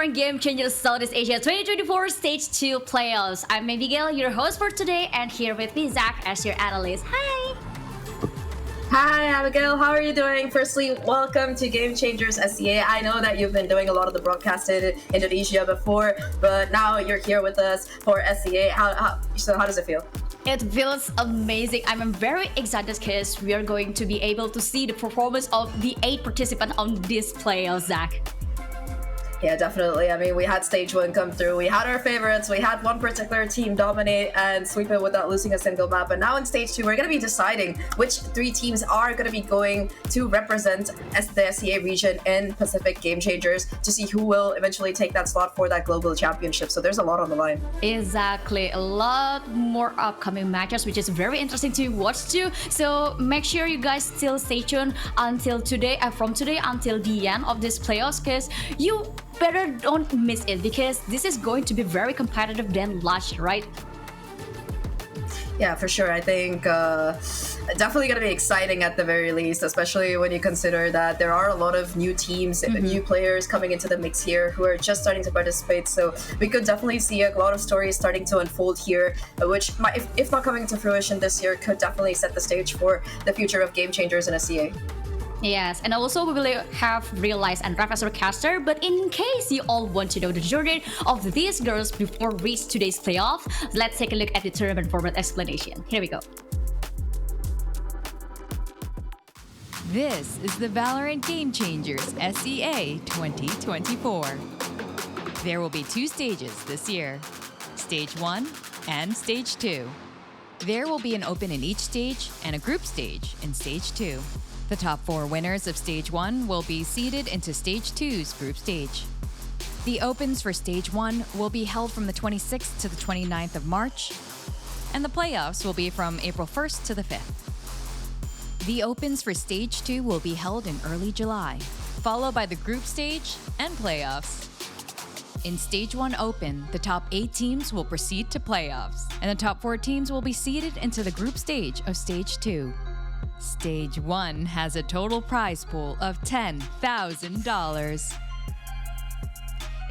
Valorant Game Changers Southeast Asia 2024 Stage 2 Playoffs. I'm Abigail, your host for today, and here with me, Zach, as your analyst. Hi! Hi, Abigail. How are you doing? Firstly, welcome to Game Changers SCA. I know that you've been doing a lot of the broadcast in Indonesia before, but now you're here with us for SCA. How does it feel? It feels amazing. I'm very excited because we are going to be able to see the performance of the 8 participants on this playoffs, Zach. Yeah, definitely. I mean, we had stage 1 come through. We had our favorites. We had one particular team dominate and sweep it without losing a single map. But now in stage 2, we're going to be deciding which 3 teams are going to be going to represent the SCA region in Pacific Game Changers to see who will eventually take that slot for that global championship. So there's a lot on the line. Exactly. A lot more upcoming matches, which is very interesting to watch too. So make sure you guys still stay tuned until today, from today until the end of this playoffs, because you better don't miss it, because this is going to be very competitive than last year, right? Yeah, for sure. I think definitely going to be exciting at the very least, especially when you consider that there are a lot of new teams, new players coming into the mix here who are just starting to participate. So we could definitely see a lot of stories starting to unfold here, which might, if not coming to fruition this year, could definitely set the stage for the future of Game Changers in SCA. Yes, and also we will have Realize and Raf as our caster, but in case you all want to know the journey of these girls before reach today's playoff, let's take a look at the tournament format explanation. Here we go. This is the Valorant Game Changers SCA 2024. There will be 2 stages this year, Stage 1 and Stage 2. There will be an open in each stage and a group stage in Stage 2. The top 4 winners of Stage 1 will be seeded into Stage 2's group stage. The opens for Stage 1 will be held from the 26th to the 29th of March, and the playoffs will be from April 1st to the 5th. The opens for Stage 2 will be held in early July, followed by the group stage and playoffs. In Stage 1 Open, the top 8 teams will proceed to playoffs, and the top 4 teams will be seeded into the group stage of Stage 2. Stage 1 has a total prize pool of $10,000.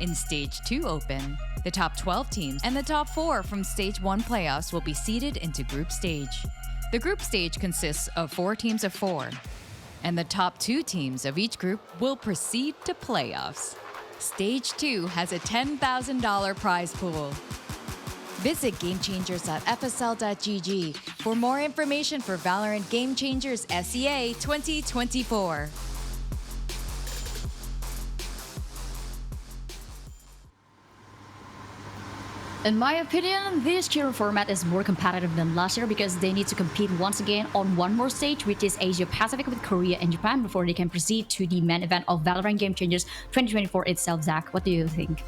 In Stage 2 Open, the top 12 teams and the top 4 from Stage 1 playoffs will be seeded into group stage. The group stage consists of 4 teams of 4, and the top 2 teams of each group will proceed to playoffs. Stage 2 has a $10,000 prize pool. Visit GameChangers.fsl.gg for more information for Valorant Game Changers SCA 2024. In my opinion, this year format is more competitive than last year because they need to compete once again on one more stage, which is Asia Pacific with Korea and Japan, before they can proceed to the main event of Valorant Game Changers 2024 itself. Zach, what do you think?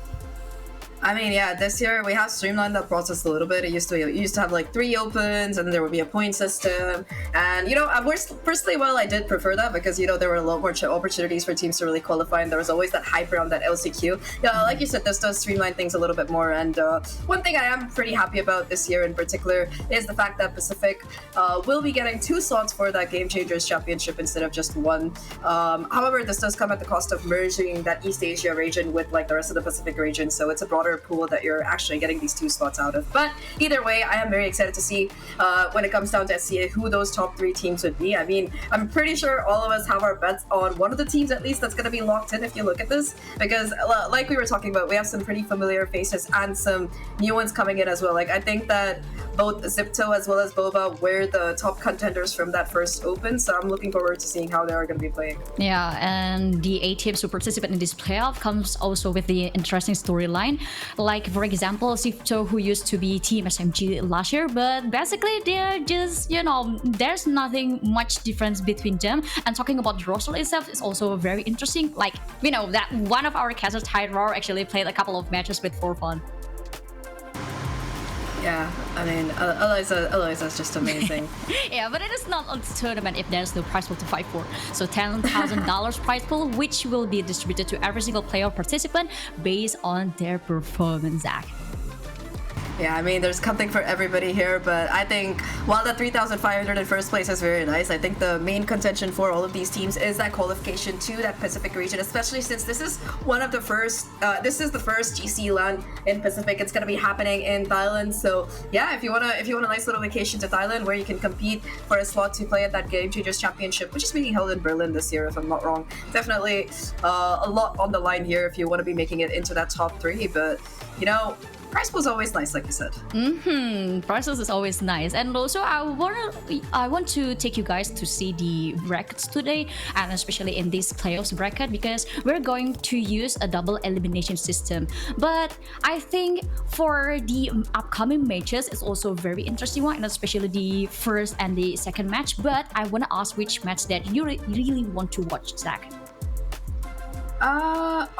I mean, yeah, this year we have streamlined that process a little bit. It used to have like 3 opens, and there would be a point system. And personally, I did prefer that because there were a lot more opportunities for teams to really qualify, and there was always that hype around that LCQ. Yeah, like you said, this does streamline things a little bit more. And one thing I am pretty happy about this year in particular is the fact that Pacific will be getting 2 slots for that Game Changers Championship instead of just 1. However, this does come at the cost of merging that East Asia region with like the rest of the Pacific region, so it's a broader pool that you're actually getting these 2 slots out of. But either way, I am very excited to see when it comes down to SCA who those top 3 teams would be. I mean, I'm pretty sure all of us have our bets on one of the teams at least that's going to be locked in if you look at this, because like we were talking about, we have some pretty familiar faces and some new ones coming in as well. Like I think that both XIPTO as well as Boba were the top contenders from that first open, so I'm looking forward to seeing how they are going to be playing. Yeah, and the 8 teams who participate in this playoff comes also with the interesting storyline. Like, for example, XIPTO, who used to be Team SMG last year, but basically they're just, there's nothing much difference between them. And talking about the roster itself is also very interesting. Like, that one of our casters, Tyror, actually played a couple of matches with for fun. Yeah, I mean, Eliza's just amazing. Yeah, but it is not a tournament if there's no prize pool to fight for. So $10,000 prize pool, which will be distributed to every single player participant based on their performance, Zach. Yeah, I mean, there's something for everybody here, but I think while the 3,500 in first place is very nice, I think the main contention for all of these teams is that qualification to that Pacific region, especially since this is one of the first, this is the first GC LAN in Pacific. It's going to be happening in Thailand. So yeah, if you want a nice little vacation to Thailand where you can compete for a slot to play at that Game Changers Championship, which is being held in Berlin this year, if I'm not wrong, definitely a lot on the line here if you want to be making it into that top 3. But you know, prize pool is always nice, like you said. Prize pool is always nice, and also I want to take you guys to see the brackets today, and especially in this playoffs bracket, because we're going to use a double elimination system. But I think for the upcoming matches, it's also a very interesting one, and especially the first and the second match. But I want to ask which match that you really want to watch, Zach.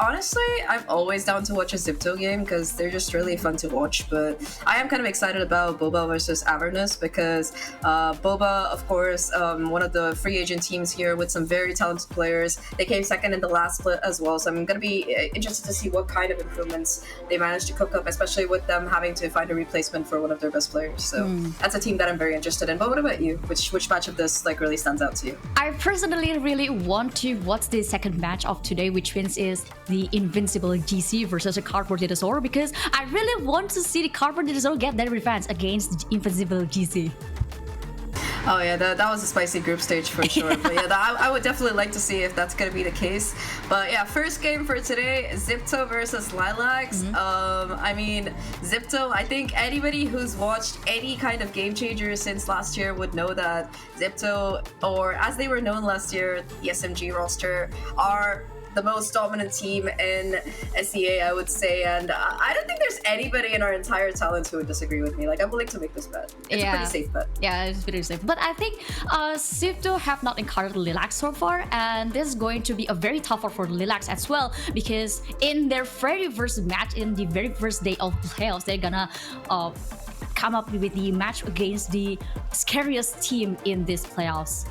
Honestly, I'm always down to watch a XIPTO game because they're just really fun to watch, but I am kind of excited about Boba versus Avernus because Boba, of course, one of the free agent teams here with some very talented players. They came second in the last split as well, so I'm going to be interested to see what kind of improvements they managed to cook up, especially with them having to find a replacement for one of their best players. So that's a team that I'm very interested in. But what about you? Which match of this like really stands out to you? I personally really want to watch the second match of today, which is the Invincible GC versus a Cardboard Dinosaur, because I really want to see the Cardboard Dinosaur get their revenge against the Invincible GC. Oh yeah, that was a spicy group stage for sure. But yeah, I would definitely like to see if that's going to be the case. But yeah, first game for today, XIPTO versus LILAX. I mean, XIPTO, I think anybody who's watched any kind of Game Changers since last year would know that XIPTO, or as they were known last year, the SMG roster, are the most dominant team in SEA, I would say, and I don't think there's anybody in our entire talent who would disagree with me. Like, I'm willing to make this bet. It's a pretty safe bet. Yeah, it's pretty safe. But I think XIPTO have not encountered LILAX so far, and this is going to be a very tough one for LILAX as well, because in their very first match, in the very first day of playoffs, they're gonna come up with the match against the scariest team in this playoffs.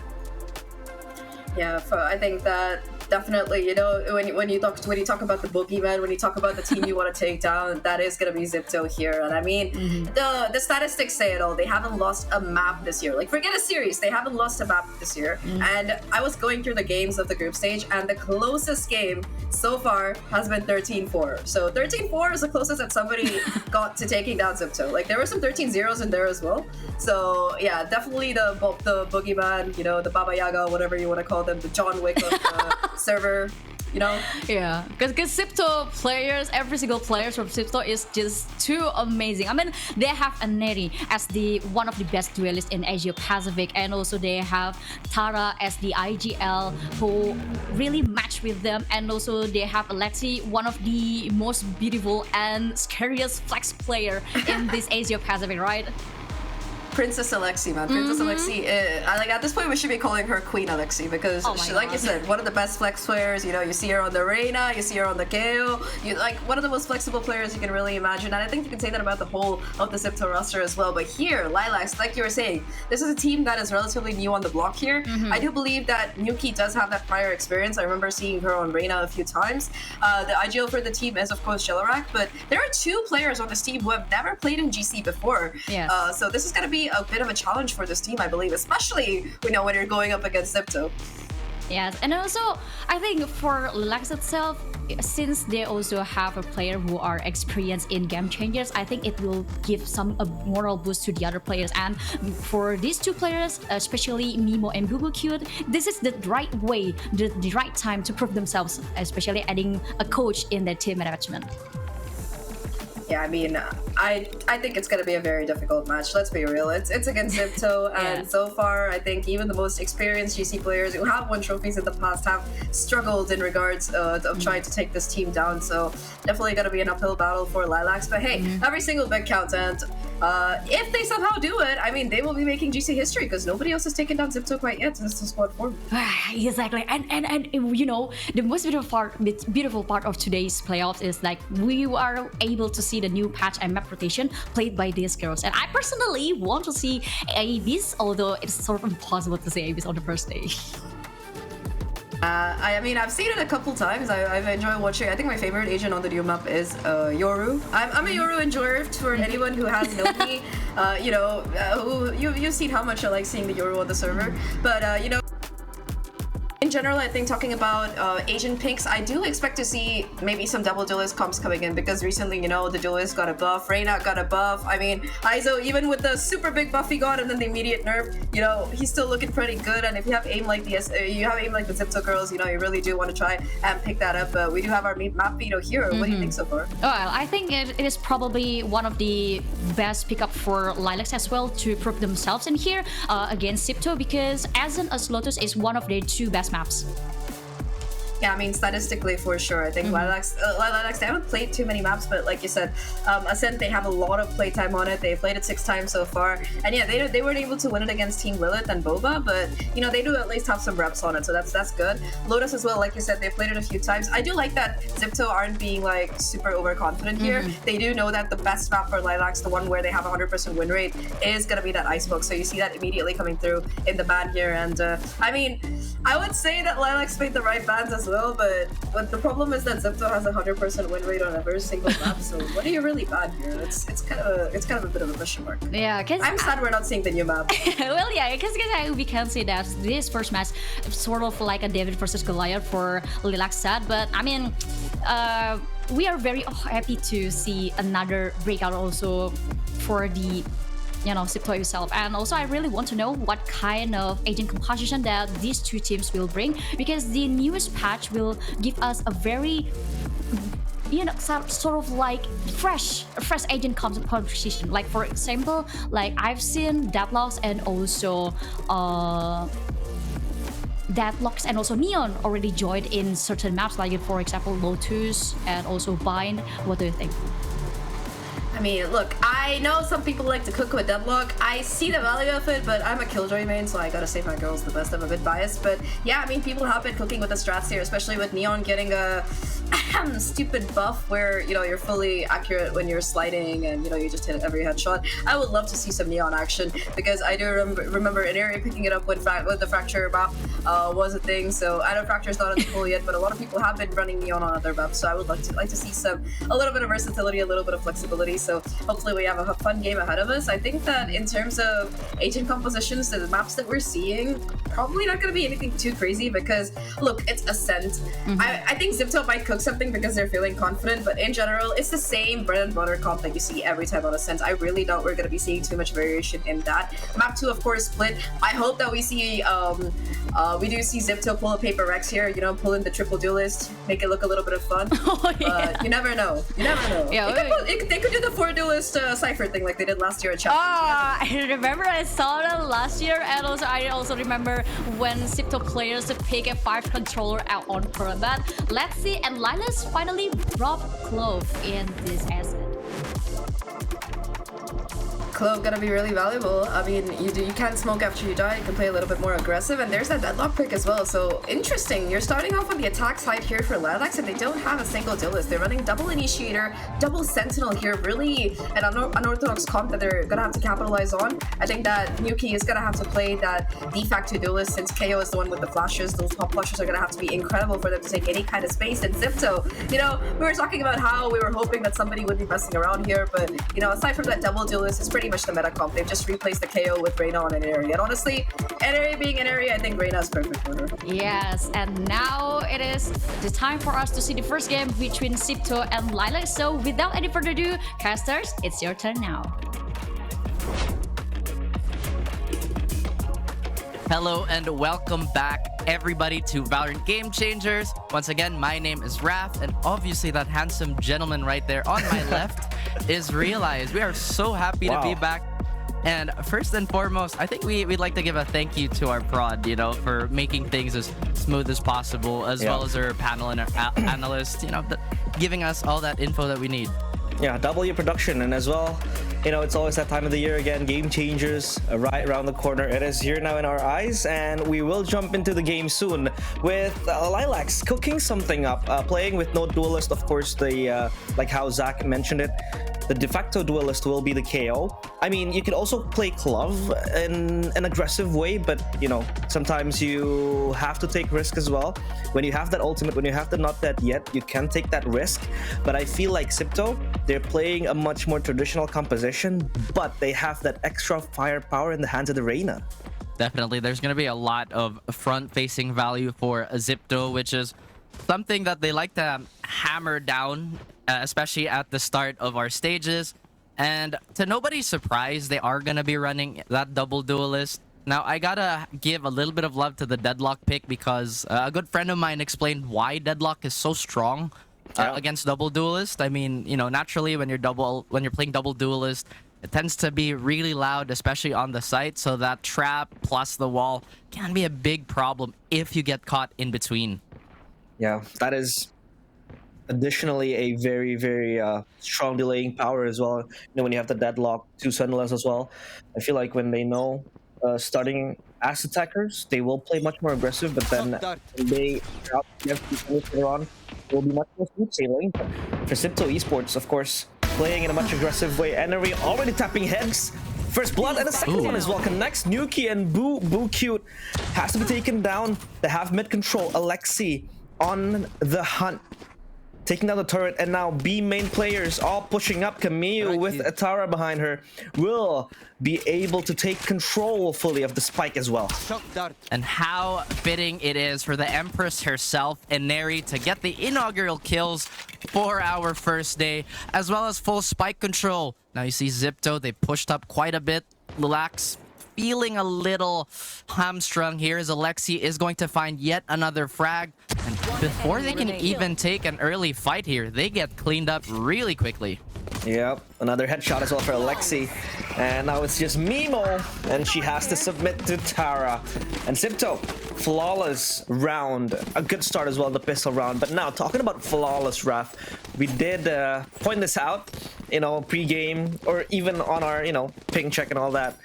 Yeah, I think that definitely, you know, when you talk about the boogeyman, when you talk about the team you want to take down, that is gonna be XIPTO here. And I mean, the statistics say it all. They haven't lost a map this year. Like, forget a series, they haven't lost a map this year. And I was going through the games of the group stage, and the closest game so far has been 13-4. So 13-4 is the closest that somebody got to taking down XIPTO. Like, there were some 13-0s in there as well. So yeah, definitely the boogeyman, you know, the Baba Yaga, whatever you want to call them, the John Wick of the server, you know? Yeah, because XIPTO players, every single player from XIPTO is just too amazing. I mean, they have Aneri as the one of the best duelists in Asia Pacific, and also they have Tara as the IGL who really match with them, and also they have Alexi, one of the most beautiful and scariest flex player in this Asia Pacific, right? Princess Alexi, man. Princess Alexi, like at this point we should be calling her Queen Alexi because she, like you said, one of the best flex players. You know, you see her on the Reina, you see her on the KO. You like one of the most flexible players you can really imagine, and I think you can say that about the whole of the XIPTO roster as well. But here, LILAX, like you were saying, this is a team that is relatively new on the block here. I do believe that Nuki does have that prior experience. I remember seeing her on Reina a few times. The IGL for the team is of course Jelarak, but there are 2 players on this team who have never played in GC before. So this is going to be a bit of a challenge for this team, I believe, especially when you're going up against XIPTO. Yes, and also I think for LILAX itself, since they also have a player who are experienced in Game Changers, I think it will give a moral boost to the other players. And for these 2 players, especially Mimo and Bubu Cute, this is the right way, the right time to prove themselves, especially adding a coach in their team management. Yeah, I mean, I think it's going to be a very difficult match. Let's be real. It's against XIPTO, and so far, I think even the most experienced GC players who have won trophies in the past have struggled in regards of trying to take this team down. So definitely going to be an uphill battle for LILAX. But hey, every single bit counts, and if they somehow do it, I mean, they will be making GC history because nobody else has taken down XIPTO quite yet since the squad form. Exactly, and you know, the most beautiful part of today's playoffs is like we are able to see the new patch and map rotation played by these girls, and I personally want to see ABs, although it's sort of impossible to see ABs on the first day. I mean, I've seen it a couple times. I've enjoyed watching. I think my favorite agent on the duo map is Yoru. I'm a Yoru enjoyer. For anyone who has known me, you've seen how much I like seeing the Yoru on the server. But in general, I think talking about Asian picks, I do expect to see maybe some double duelist comps coming in because recently, the duelist got a buff, Reyna got a buff. I mean, Aizo, even with the super big buff he got and then the immediate nerf, he's still looking pretty good. And if you have aim like the XIPTO girls, you really do want to try and pick that up. But we do have our map veto here. What do you think so far? Well, I think it is probably one of the best pickup for LILAX as well to prove themselves in here against XIPTO because Ascent as Lotus is one of their two best maps. Yeah, I mean, statistically, for sure. I think LILAX, they haven't played too many maps, but like you said, Ascent, they have a lot of playtime on it. They've played it 6 times so far. And yeah, they weren't able to win it against Team Lilith and Boba, but, they do at least have some reps on it, so that's good. Lotus as well, like you said, they played it a few times. I do like that XIPTO aren't being, super overconfident here. They do know that the best map for LILAX, the one where they have 100% win rate, is going to be that Icebox. So you see that immediately coming through in the ban here. And, I mean, I would say that LILAX made the right bans as well, but the problem is that XIPTO has 100% win rate on every single map. So what are you really bad here? It's kind of a bit of a question mark. Yeah, because I'm sad we're not seeing the new map. Well, yeah, because we can say that this first match sort of like a David versus Goliath for LILAX set, but I mean, we are very happy to see another breakout also for the XIPTO itself. And also I really want to know what kind of agent composition that these two teams will bring, because the newest patch will give us a very sort of like fresh agent composition. Like for example, like I've seen Deadlocks and also Neon already joined in certain maps, like for example Lotus and also Bind. What do you think? I mean, look, I know some people like to cook with Deadlock. I see the value of it, but I'm a Killjoy main, so I gotta say my girl's the best. I'm a bit biased, but yeah, I mean, people have been cooking with the strats here, especially with Neon getting a stupid buff where, you're fully accurate when you're sliding and, you just hit every headshot. I would love to see some Neon action because I do remember an area picking it up when the Fracture map was a thing. So I know Fracture's not in the pool yet, but a lot of people have been running Neon on other maps, so I would like to see a little bit of versatility, a little bit of flexibility. So hopefully we have a fun game ahead of us. I think that in terms of agent compositions, the maps that we're seeing, probably not going to be anything too crazy because, look, it's Ascent. I think XIPTO might cook something because they're feeling confident, but in general, it's the same bread and butter comp that you see every time on Ascent. I really doubt we're going to be seeing too much variation in that. Map 2, of course, split. I hope that we see, we do see XIPTO pull a Paper Rex here, pull in the triple duelist, make it look a little bit of fun. But you never know. Yeah, they could do the 4 duelist Cypher thing like they did last year at Champions. I remember I saw that last year, and I also remember when XIPTO players pick a 5 controller out on combat. Let's see, and LILAX finally dropped Clove in this asset. Clove gonna be really valuable. I mean, you can't smoke after you die. You can play a little bit more aggressive, and there's that Deadlock pick as well. So interesting. You're starting off on the attack side here for LILAX, and they don't have a single duelist. They're running double Initiator, double Sentinel here. Really an unorthodox comp that they're gonna have to capitalize on. I think that Nuki is gonna have to play that de facto duelist since KO is the one with the flashes. Those pop flashes are gonna have to be incredible for them to take any kind of space. And XIPTO, we were talking about how we were hoping that somebody would be messing around here, but aside from that double duelist, it's pretty much the meta comp. They've just replaced the KO with Reyna on an area. And honestly, an area being an area, I think Reyna is perfect for her. Yes, and now it is the time for us to see the first game between XIPTO and LILAX. So without any further ado, casters, it's your turn now. Hello and welcome back everybody to Valorant Game Changers. Once again, my name is Raph, and obviously that handsome gentleman right there on my left is Realize. We are so happy to be back. And first and foremost, I think we'd like to give a thank you to our prod, for making things as smooth as possible, as well as our panel and our analyst, giving us all that info that we need. Yeah, W production, and as well, it's always that time of the year again. Game Changers right around the corner. It is here now in our eyes, and we will jump into the game soon with LILAX cooking something up, playing with no duelist, of course. The like how Zach mentioned it, the de facto duelist will be the KO. I mean, you could also play Glove in an aggressive way, but you know, sometimes you have to take risk as well. When you have that ultimate, when you have the not dead yet, you can take that risk. But I feel like XIPTO, they're playing a much more traditional composition, but they have that extra firepower in the hands of the Reyna. Definitely, there's going to be a lot of front-facing value for XIPTO, which is something that they like to hammer down, especially at the start of our stages. And to nobody's surprise, they are going to be running that double duelist. Now, I gotta give a little bit of love to the Deadlock pick because a good friend of mine explained why Deadlock is so strong against double duelist. I mean, you know, naturally when you're playing double duelist, it tends to be really loud, especially on the site. So that trap plus the wall can be a big problem if you get caught in between. Yeah, that is additionally a very, very strong delaying power as well. You know, when you have the Deadlock, 2 Sunless as well. I feel like when they know starting as attackers, they will play much more aggressive, but then when they drop later on, it will be much more smooth sailing. But for XIPTO Esports, of course, playing in a much aggressive way. Enery already tapping heads. First blood, and the second one as well connects. Nuki and Boo Cute has to be taken down. They have mid control. Alexi on the hunt, taking down the turret, and now B main players all pushing up. Camille with Atara behind her will be able to take control fully of the spike as well. And how fitting it is for the Empress herself and Neri to get the inaugural kills for our first day, as well as full spike control. Now you see XIPTO, they pushed up quite a bit. LILAX feeling a little hamstrung here as Alexi is going to find yet another frag. And before they can even take an early fight here, they get cleaned up really quickly. Yep, another headshot as well for Alexi. And now it's just Mimo, and she has to submit to Tara. And XIPTO, flawless round. A good start as well, the pistol round. But now, talking about flawless, Raf, we did point this out, you know, pre-game, or even on our, you know, ping check and all that.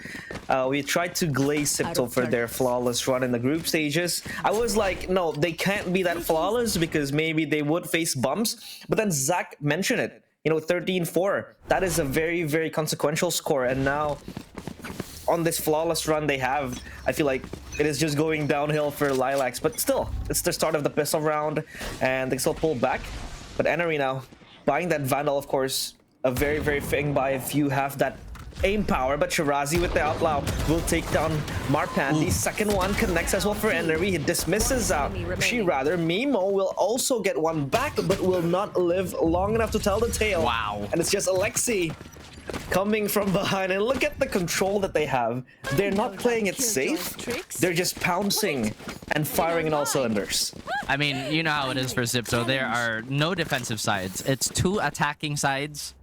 We tried to glaze XIPTO for their flawless run in the group stages. I was like, no, they can't be that flawless because maybe they would face bumps. But then Zach mentioned it. You know, 13-4. That is a very, very consequential score. And now, on this flawless run they have, I feel like it is just going downhill for LILAX. But still, it's the start of the pistol round, and they still pull back. But Enery now, buying that Vandal, of course, a very, very fitting buy if you have that aim power. But Shirazi with the Outlaw will take down Marpan. The second one connects as well for Enery. He dismisses out Mimo will also get one back, but will not live long enough to tell the tale. Wow. And it's just Alexi coming from behind, and look at the control that they have. They're not playing it safe. They're just pouncing and firing in all cylinders. I mean, you know how it is for XIPTO. There are no defensive sides. It's 2 attacking sides.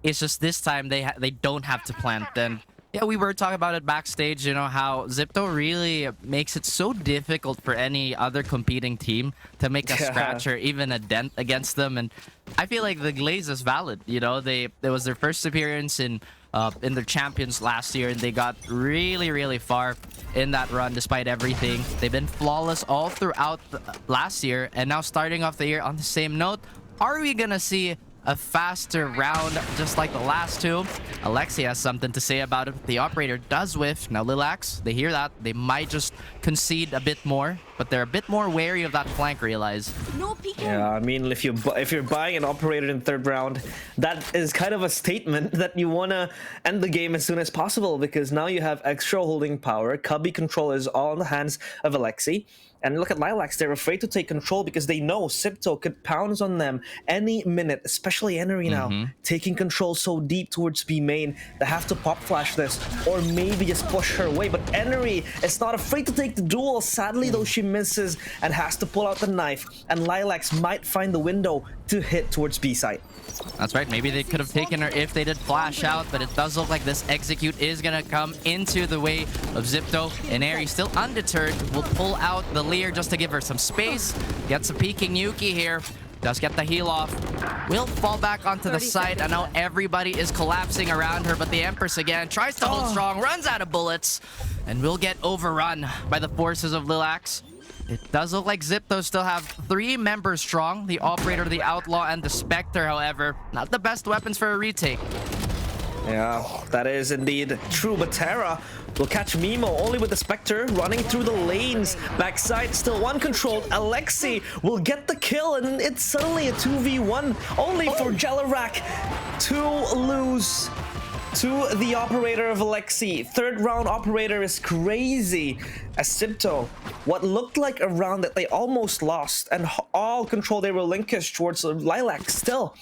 It's just this time they don't have to plant. And yeah, we were talking about it backstage, you know, how XIPTO really makes it so difficult for any other competing team to make a scratch or even a dent against them. And I feel like the glaze is valid. You know, it was their first appearance in their champions last year, and they got really, really far in that run despite everything. They've been flawless all throughout last year, and now starting off the year on the same note. Are we gonna see a faster round just like the last 2? Alexi has something to say about it. The operator does whiff. Now LILAX, they hear that. They might just concede a bit more, but they're a bit more wary of that flank, realize. Yeah, I mean, if you're buying an operator in 3rd round, that is kind of a statement that you want to end the game as soon as possible, because now you have extra holding power. Cubby control is all in the hands of Alexi. And look at LILAX, they're afraid to take control because they know XIPTO could pounce on them any minute, especially Enery now, taking control so deep towards B main. They have to pop flash this, or maybe just push her away. But Enery is not afraid to take the duel. Sadly, though, she misses and has to pull out the knife. And LILAX might find the window to hit towards B side. That's right. Maybe they could have taken her if they did flash out, but it does look like this execute is going to come into the way of XIPTO. And Eri, still undeterred, will pull out the Lear just to give her some space. Gets a peeking Yuki here. Does get the heal off. Will fall back onto the side. I know everybody is collapsing around her, but the Empress again tries to hold strong, runs out of bullets, and will get overrun by the forces of LILAX. It does look like XIPTO still have 3 members strong. The Operator, the Outlaw, and the Spectre, however, not the best weapons for a retake. Yeah, that is indeed true, but Terra will catch Mimo only with the Spectre running through the lanes. Backside, still one controlled. Alexi will get the kill, and it's suddenly a 2v1, only for Jelarak to lose to the operator of Alexi. Third round operator is crazy. As XIPTO, what looked like a round that they almost lost, and all control they relinquished towards LILAX, still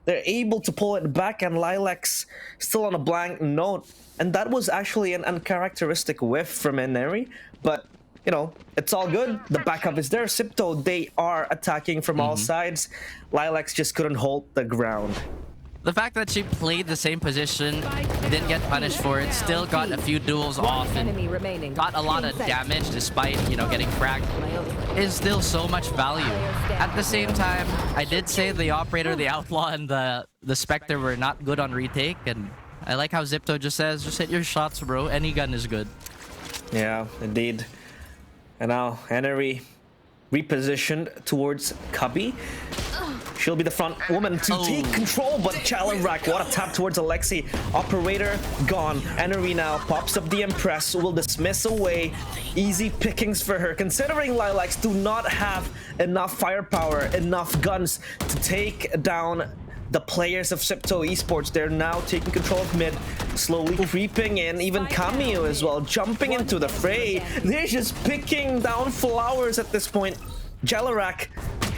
they're able to pull it back, and LILAX still on a blank note. And that was actually an uncharacteristic whiff from Eneri, but you know, it's all good. The backup is there. XIPTO, they are attacking from all sides. LILAX just couldn't hold the ground. The fact that she played the same position, didn't get punished for it, still got a few duels off and got a lot of damage despite, you know, getting fragged, is still so much value. At the same time, I did say the Operator, the Outlaw, and the Spectre were not good on retake, and I like how XIPTO just says, just hit your shots, bro. Any gun is good. Yeah, indeed. And now, Eneri repositioned towards Cubby. She'll be the front woman to take control, but Jelarak, what a tap towards Alexi. Operator gone. Eneri now pops up the Impress, will dismiss away. Easy pickings for her, considering LILAX do not have enough firepower, enough guns to take down the players of XIPTO Esports. They're now taking control of mid, slowly creeping in. Even Cameo as well, jumping into the fray. They're just picking down flowers at this point. Jelarak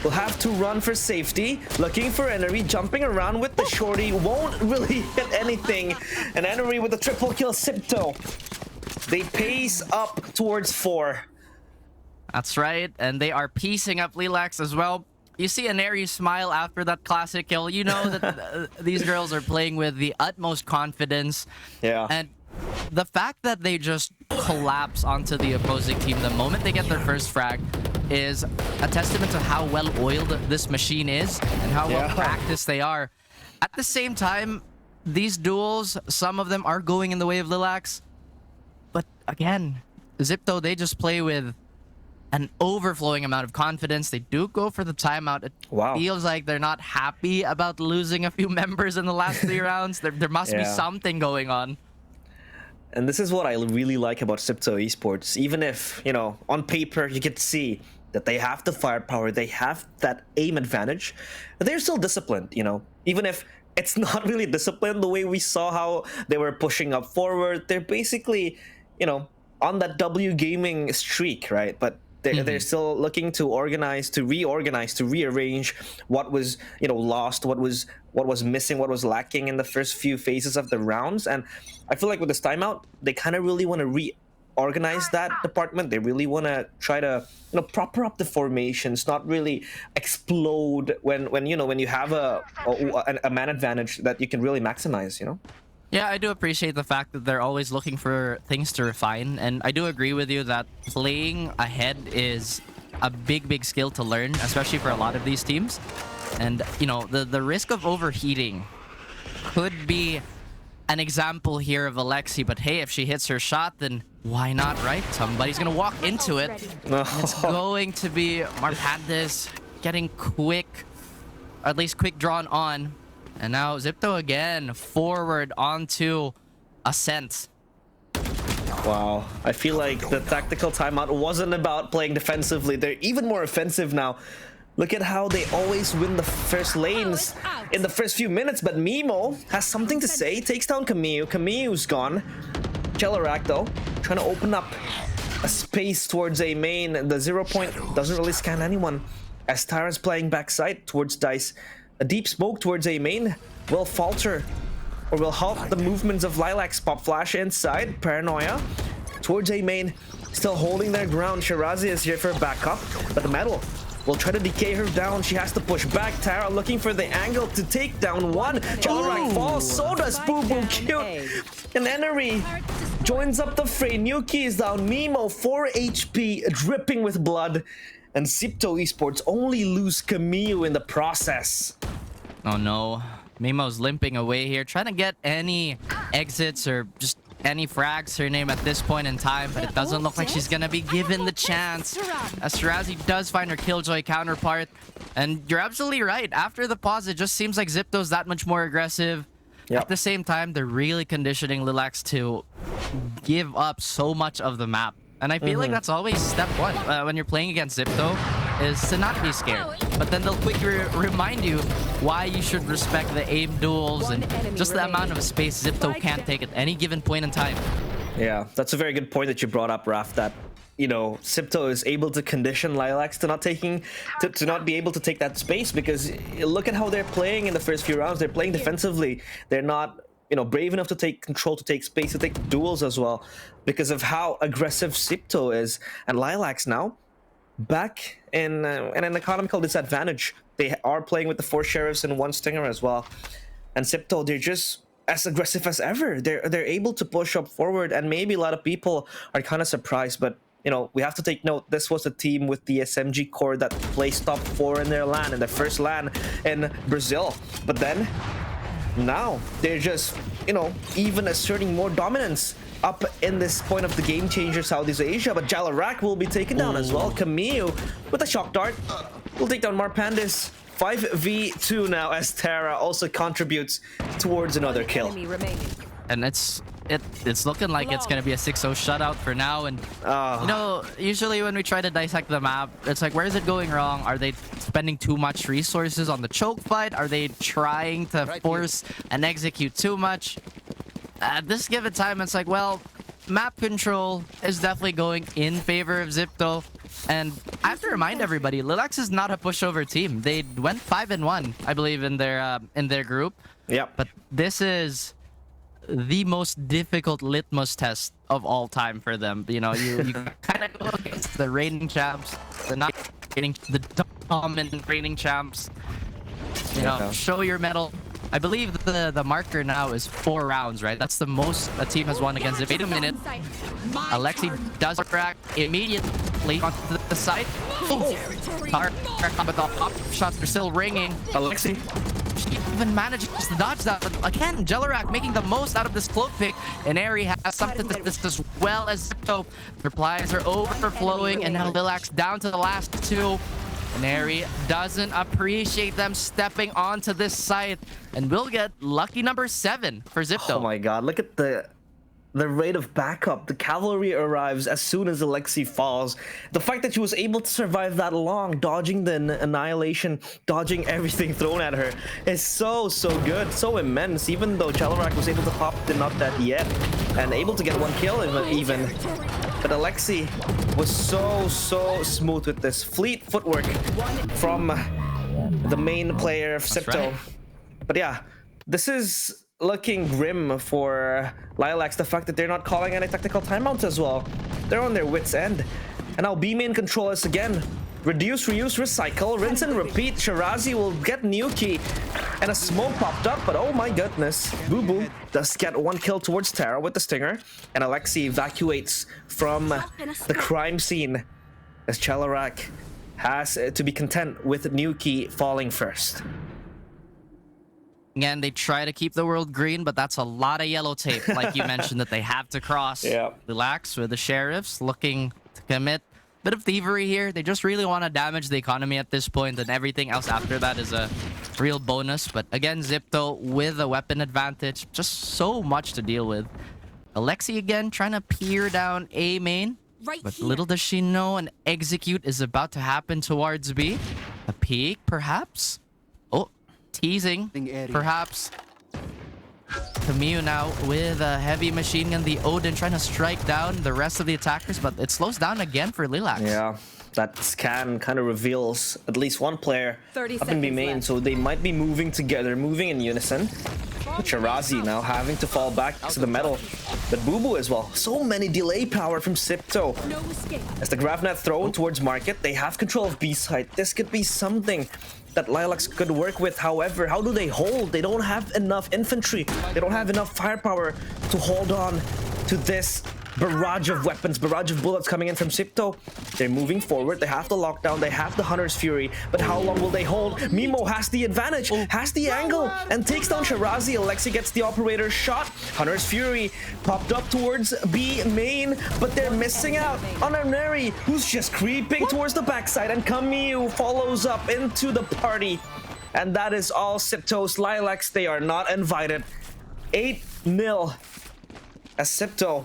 will have to run for safety, looking for Eneri, jumping around with the shorty, won't really hit anything. And Eneri with the triple kill. XIPTO, they pace up towards 4. That's right, and they are piecing up LILAX as well. You see Eneri smile after that classic kill. You know that these girls are playing with the utmost confidence. Yeah. And the fact that they just collapse onto the opposing team the moment they get their first frag is a testament to how well oiled this machine is and how well practiced they are. At the same time, these duels, some of them are going in the way of LILAX. But again, XIPTO, they just play with an overflowing amount of confidence. They do go for the timeout. It feels like they're not happy about losing a few members in the last 3 rounds. There must be something going on. And this is what I really like about XIPTO Esports. Even if, you know, on paper you could see that they have the firepower, they have that aim advantage, but they're still disciplined, you know. Even if it's not really disciplined the way we saw how they were pushing up forward, they're basically, you know, on that W gaming streak, right? But they're still looking to organize, to reorganize, to rearrange what was, you know, lost, what was missing, what was lacking in the first few phases of the rounds. And I feel like with this timeout, they kind of really want to reorganize that department. They really want to try to, you know, proper up the formations, not really explode when you know, when you have a man advantage that you can really maximize, you know. Yeah, I do appreciate the fact that they're always looking for things to refine, and I do agree with you that playing ahead is a big skill to learn, especially for a lot of these teams. And, you know, the risk of overheating could be an example here of Alexi, but hey, if she hits her shot, then why not, right? Somebody's gonna walk into it. It's going to be Marpandes getting quick, or at least quick drawn on. And now XIPTO again, forward onto Ascent. Wow, I feel like the tactical timeout wasn't about playing defensively. They're even more offensive now. Look at how they always win the first lanes in the first few minutes, but Mimo has something to say, takes down Camille. Camille's gone. Jelarak, though, trying to open up a space towards a main. The 0 point doesn't really scan anyone, as Tara's playing backside towards Dice. A deep smoke towards A main will falter or will halt the movements of LILAX. Pop flash inside. Paranoia towards A main, still holding their ground. Shirazi is here for backup, but the metal will try to decay her down. She has to push back. Tara looking for the angle to take down one. Jelarak falls, so does Boo Boo Cute. And Eneri joins up the fray. Nuki is down. Mimo 4 HP, dripping with blood. And XIPTO Esports only lose Camille in the process. Oh no. Mimo's limping away here, trying to get any exits or just any frags, her name at this point in time, but it doesn't look like she's gonna be given the chance. As Shirazi does find her Killjoy counterpart. And you're absolutely right. After the pause, it just seems like XIPTO's that much more aggressive. Yep. At the same time, they're really conditioning LILAX to give up so much of the map. And I feel like that's always step one when you're playing against XIPTO, is to not be scared. But then they'll quickly remind you why you should respect the aim duels and just the amount of space XIPTO can't take at any given point in time. Yeah, that's a very good point that you brought up, Raf, that, you know, XIPTO is able to condition LILAX to not be able to take that space, because look at how they're playing in the first few rounds. They're playing defensively. They're not, you know, brave enough to take control, to take space, to take duels as well, because of how aggressive XIPTO is. And LILAX now back in an economical disadvantage. They are playing with the 4 sheriffs and 1 stinger as well. And XIPTO, they're just as aggressive as ever. They're able to push up forward, and maybe a lot of people are kind of surprised, but you know, we have to take note, this was a team with the SMG core that placed top 4 in their LAN, in their first LAN in Brazil. But then, now, they're just, you know, even asserting more dominance up in this point of the game changer Southeast Asia. But LILAX will be taken down as well. Camille with a shock dart will take down Marpandis. 5v2 now, as Tara also contributes towards another kill. And it's looking like it's gonna be a 6-0 shutout for now. And you know, usually when we try to dissect the map, it's like, where is it going wrong? Are they spending too much resources on the choke fight? Are they trying to force and execute too much? At this given time, it's like, well, map control is definitely going in favor of XIPTO. And I have to remind everybody, LILAX is not a pushover team. They went 5-1, I believe, in their group. Yep. But this is the most difficult litmus test of all time for them. You know, you kind of go against the reigning champs, the dominant reigning champs. You know, show your mettle. I believe the marker now is 4 rounds, right? That's the most a team has won against it. Wait a minute. Alexi does crack immediately onto the side. But the hop shots are still ringing. Alexi. She even manages to dodge that. But again, LILAX making the most out of this cloak pick. And Airy has something to this as well as XIPTO. Replies are overflowing, and now LILAX down to the last 2. And Airy doesn't appreciate them stepping onto this site, and we'll get lucky number 7 for XIPTO. Oh my god, look at the rate of backup. The cavalry arrives as soon as Alexi falls. The fact that she was able to survive that long, dodging the annihilation, dodging everything thrown at her, is so good, so immense. Even though LILAX was able to pop the not that yet, and able to get 1 kill even. But Alexi was so smooth with this fleet footwork from the main player of XIPTO. Right. But yeah, this is looking grim for LILAX. The fact that they're not calling any tactical timeouts as well. They're on their wits' end. And now B main control us again. Reduce, reuse, recycle, rinse and repeat. Shirazi will get Nuki. And a smoke popped up, but oh my goodness. Boo Boo does get 1 kill towards Tara with the stinger. And Alexi evacuates from the crime scene, as LILAX has to be content with Nuki falling first. Again, they try to keep the world green, but that's a lot of yellow tape, like you mentioned, that they have to cross. Yeah. LILAX with the sheriffs looking to commit. Bit of thievery here. They just really want to damage the economy at this point, and everything else after that is a real bonus. But again, XIPTO with a weapon advantage. Just so much to deal with. Alexi again trying to peer down A main. But little does she know an execute is about to happen towards B. A peek, perhaps? Oh, teasing, perhaps. Camille now with a heavy machine gun. The Odin trying to strike down the rest of the attackers, but it slows down again for LILAX. Yeah, that scan kind of reveals at least 1 player up in B main, so they might be moving together, moving in unison. Shirazi now having to fall back to the metal, but Boo Boo as well. So many delay power from XIPTO. As the Gravnet thrown towards market, they have control of B side. This could be something that LILAX could work with. However, how do they hold? They don't have enough infantry. They don't have enough firepower to hold on to this barrage of weapons, barrage of bullets coming in from XIPTO. They're moving forward. They have the lockdown. They have the Hunter's Fury. But how long will they hold? Mimo has the advantage, has the angle, and takes down Shirazi. Alexi gets the operator shot. Hunter's Fury popped up towards B main, but they're missing out on Arneri, who's just creeping towards the backside, and Camille follows up into the party. And that is all XIPTO's LILAX. They are not invited. 8-0 as XIPTO.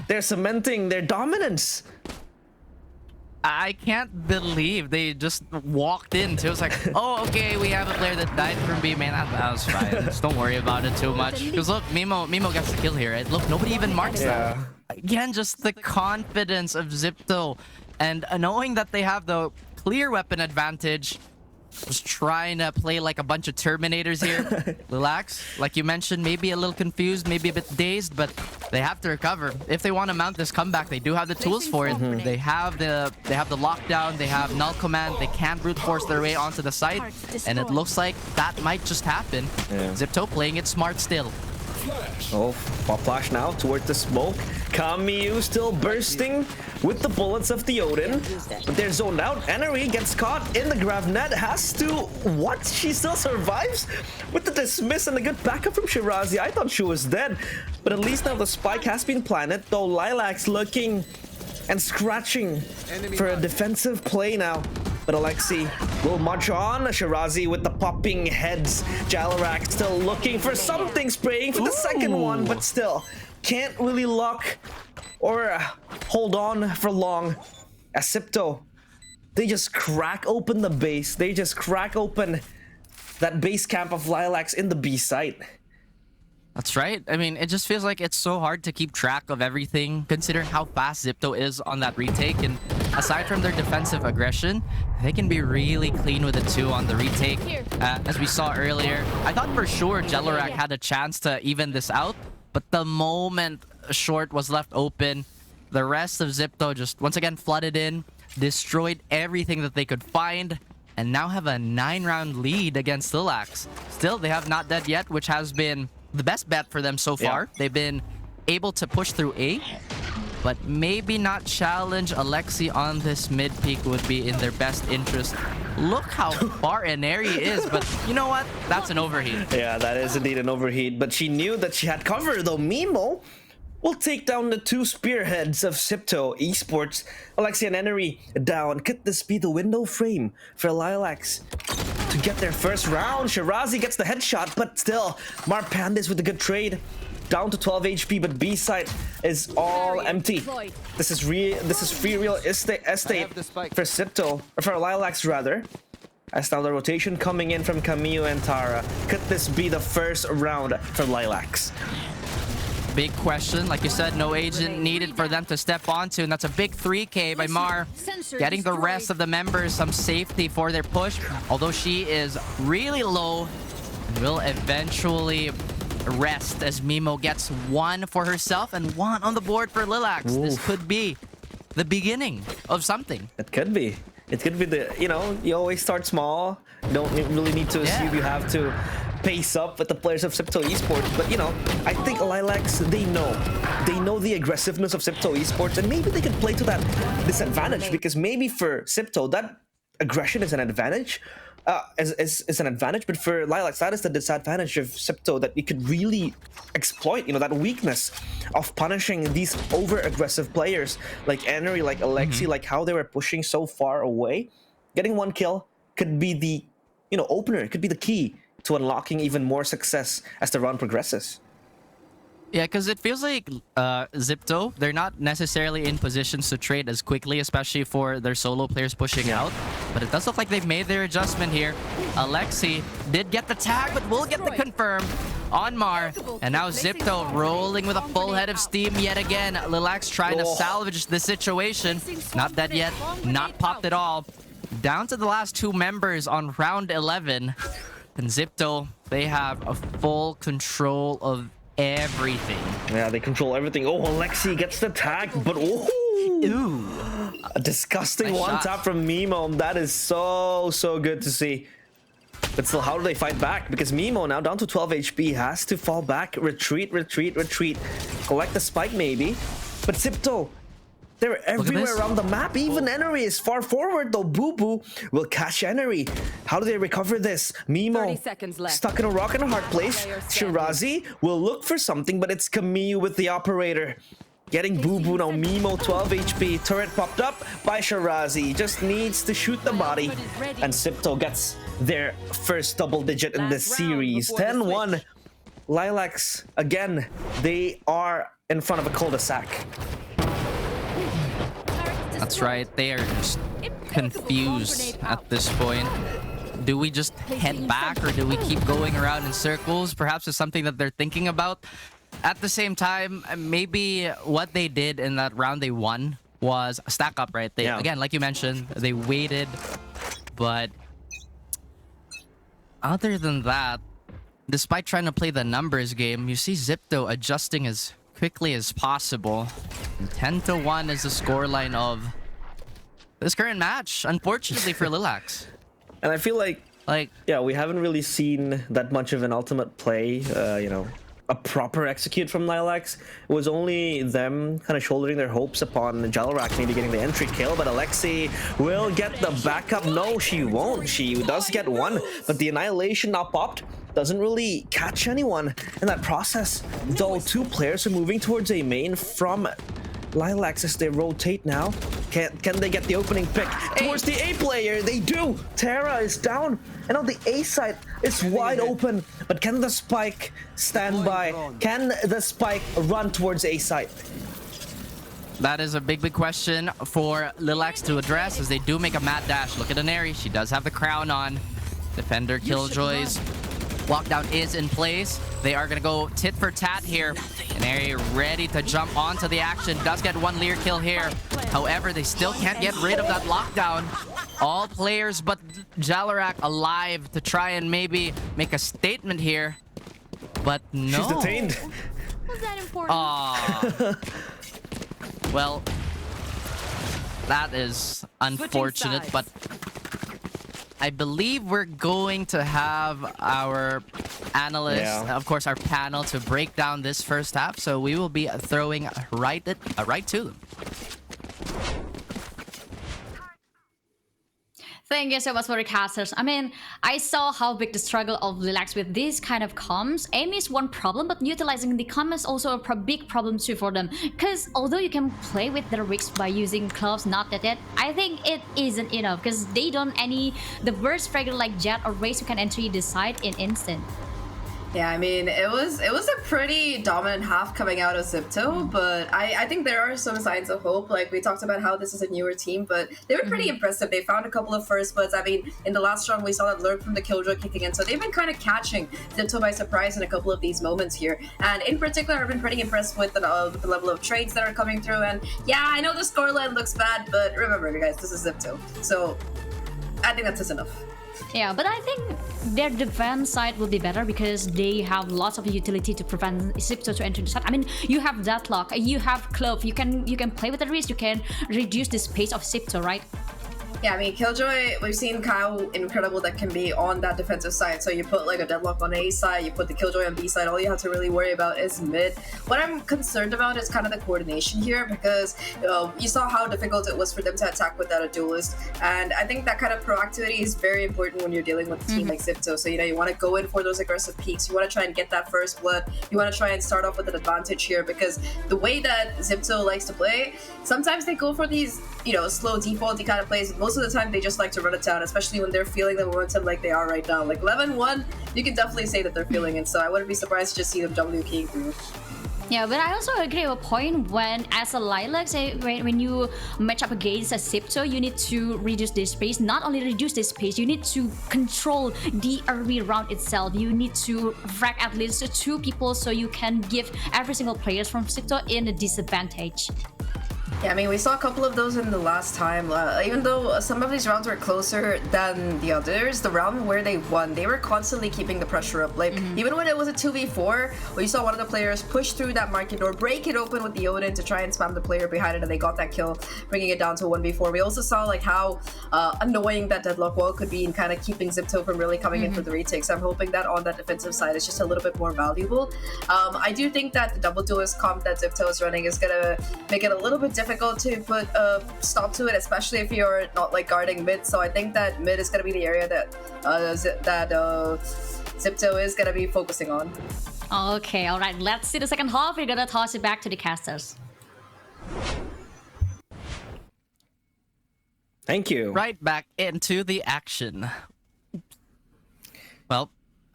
They're cementing their dominance. I can't believe they just walked in. It was like, oh, okay, we have a player that died from B, man. That was fine. Just don't worry about it too much. Because look, Mimo gets the kill here, right? Look, nobody even marks that. Again, just the confidence of XIPTO. And knowing that they have the clear weapon advantage, just trying to play like a bunch of Terminators here. LILAX, like you mentioned, maybe a little confused, maybe a bit dazed, but they have to recover. If they want to mount this comeback, they do have the tools for it. They have the lockdown, they have null command, they can brute force their way onto the site, and it looks like that might just happen. XIPTO playing it smart still. Oh, pop flash now towards the smoke. Kamiyu still bursting with the bullets of the Odin. But they're zoned out. Enery gets caught in the grav net. Has to... What? She still survives? With the dismiss and a good backup from Shirazi. I thought she was dead. But at least now the spike has been planted. Though LILAX looking and scratching for a defensive play now. But Alexi will march on. Shirazi with the popping heads. Jalarak still looking for something, spraying for the second one, but still can't really lock or hold on for long. As XIPTO, they just crack open the base. They just crack open that base camp of LILAX in the B site. That's right. I mean, it just feels like it's so hard to keep track of everything, considering how fast XIPTO is on that retake. And aside from their defensive aggression, they can be really clean with it too on the retake. As we saw earlier, I thought for sure Jalarak had a chance to even this out, but the moment short was left open, the rest of XIPTO just once again flooded in, destroyed everything that they could find, and now have a 9-round lead against LILAX. Still, they have not dead yet, which has been the best bet for them so far. They've been able to push through A, but maybe not challenge Alexi on this mid peak would be in their best interest. Look how far Enery is, but you know what? That's an overheat. Yeah, that is indeed an overheat, but she knew that she had cover, though. Mimo will take down the two spearheads of XIPTO Esports. Alexi and Enery down. Could this be the window frame for LILAX to get their first round? Shirazi gets the headshot, but still, Marpandis with a good trade. Down to 12 HP, but B site is all empty. This is free real estate for XIPTO, or for LILAX rather. As now the rotation coming in from Kamiyu and Tara. Could this be the first round for LILAX? Big question. Like you said, no agent needed for them to step onto, and that's a big 3K by Mar. Getting the rest of the members some safety for their push, although she is really low, will eventually rest as Mimo gets one for herself and one on the board for LILAX. This could be the beginning of something. It could be. It could be the, you know, you always start small. You don't really need to assume you have to pace up with the players of XIPTO Esports, but you know, I think LILAX, they know the aggressiveness of XIPTO Esports, and maybe they can play to that disadvantage, because maybe for XIPTO that aggression is an advantage, is an advantage, but for LILAX that is the disadvantage of XIPTO, that you could really exploit, you know, that weakness of punishing these over aggressive players like Enery, like Alexi, like how they were pushing so far away. Getting one kill could be the, you know, opener. It could be the key to unlocking even more success as the round progresses. Yeah, because it feels like XIPTO, they're not necessarily in positions to trade as quickly, especially for their solo players pushing out. But it does look like they've made their adjustment here. Alexi did get the tag, but will get the confirm on Mar. And now XIPTO rolling with a full head of steam yet again. LILAX trying to salvage the situation. Not dead yet, not popped at all. Down to the last two members on round 11. And XIPTO, they have a full control of everything. Yeah, they control everything. Oh, Alexi gets the tag, but a disgusting one tap from Mimo. That is so good to see. But still, how do they fight back? Because Mimo now down to 12 HP has to fall back, retreat, collect the spike maybe. But XIPTO, they're everywhere around the map. Even Enery is far forward, though. Boo Boo will catch Enery. How do they recover this? Mimo stuck in a rock and a hard place. Shirazi will look for something, but it's Kamiyu with the operator. Getting Boo Boo now. Mimo 12 HP. Turret popped up by Shirazi. Just needs to shoot the body. And XIPTO gets their first double digit in this series. 10-1 LILAX, again, they are in front of a cul-de-sac. That's right. They are just confused at this point. Do we just head back or do we keep going around in circles? Perhaps it's something that they're thinking about. At the same time, maybe what they did in that round they won was stack up, right? They, again, like you mentioned, they waited. But other than that, despite trying to play the numbers game, you see XIPTO adjusting as quickly as possible. 10-1 is the scoreline of this current match, unfortunately for LILAX. And I feel like, yeah, we haven't really seen that much of an ultimate play, you know, a proper execute from LILAX. It was only them kind of shouldering their hopes upon Jalrak maybe getting the entry kill, but Alexi will get the backup. No, she won't. She does get one, but the Annihilation now popped. Doesn't really catch anyone in that process. Though two players are moving towards a main from LILAX as they rotate now. Can they get the opening pick towards the A player? They do! Terra is down, and on the A side, it's wide open. But can the spike stand by? Can the spike run towards A side? That is a big question for LILAX to address as they do make a mad dash. Look at Aneri. She does have the crown on. Defender Killjoy's lockdown is in place. They are going to go tit for tat here. Aneri ready to jump onto the action. Does get one Lear kill here. However, they still can't get rid of that lockdown. All players but Jalrak alive to try and maybe make a statement here. But no. She's detained. Was that important? Aww. Well, that is unfortunate, but I believe we're going to have our analysts, of course, our panel to break down this first half. So we will be throwing right to them. Thank you so much for the casters. I mean, I saw how big the struggle of LILAX with these kind of comms. Aim is one problem, but utilizing the comm is also a big problem too for them. Because although you can play with their rigs by using gloves, not that yet, I think it isn't enough because they don't the burst fragment like Jet or Race who can enter the side in instant. Yeah, I mean, it was a pretty dominant half coming out of XIPTO, but I think there are some signs of hope. Like, we talked about how this is a newer team, but they were pretty impressive. They found a couple of first bloods. I mean, in the last round, we saw that lurk from the Killjoy kicking in, so they've been kind of catching XIPTO by surprise in a couple of these moments here. And in particular, I've been pretty impressed with the level of trades that are coming through. And yeah, I know the scoreline looks bad, but remember, guys, this is XIPTO. So I think that's just enough. Yeah, but I think their defense side will be better because they have lots of utility to prevent XIPTO to enter the side. I mean, you have Deathlock, you have Clove, you can play with the risk, you can reduce the space of XIPTO, right? Yeah, I mean, Killjoy, we've seen how incredible that can be on that defensive side. So you put like a Deadlock on A side, you put the Killjoy on B side, all you have to really worry about is mid. What I'm concerned about is kind of the coordination here because you saw how difficult it was for them to attack without a duelist. And I think that kind of proactivity is very important when you're dealing with a team like XIPTO. So, you want to go in for those aggressive peaks. You want to try and get that first blood. You want to try and start off with an advantage here because the way that XIPTO likes to play, sometimes they go for these, slow defaulty kind of plays. Most of the time they just like to run it down, especially when they're feeling the momentum like they are right now. Like 11-1, you can definitely say that they're feeling it, so I wouldn't be surprised to just see them W keying through. Yeah, but I also agree with a point when, as a LILAX, when you match up against a XIPTO, you need to reduce the space. Not only reduce the space, you need to control the early round itself. You need to frag at least 2 people so you can give every single player from XIPTO in a disadvantage. Yeah, I mean, we saw a couple of those in the last time. Even though some of these rounds were closer than the others, the round where they won, they were constantly keeping the pressure up. Like, even when it was a 2v4, we saw one of the players push through that market door, break it open with the Odin to try and spam the player behind it, and they got that kill, bringing it down to 1v4. We also saw, like, how annoying that deadlock wall could be in kind of keeping XIPTO from really coming in for the retakes. I'm hoping that on that defensive side, it's just a little bit more valuable. I do think that the double duelist comp that XIPTO is running is going to make it a little bit difficult to put a stop to it, especially if you're not like guarding mid. So I think that mid is going to be the area that XIPTO is going to be focusing on. Okay, all right. Let's see the second half. We're gonna toss it back to the casters. Thank you. Right back into the action. Well,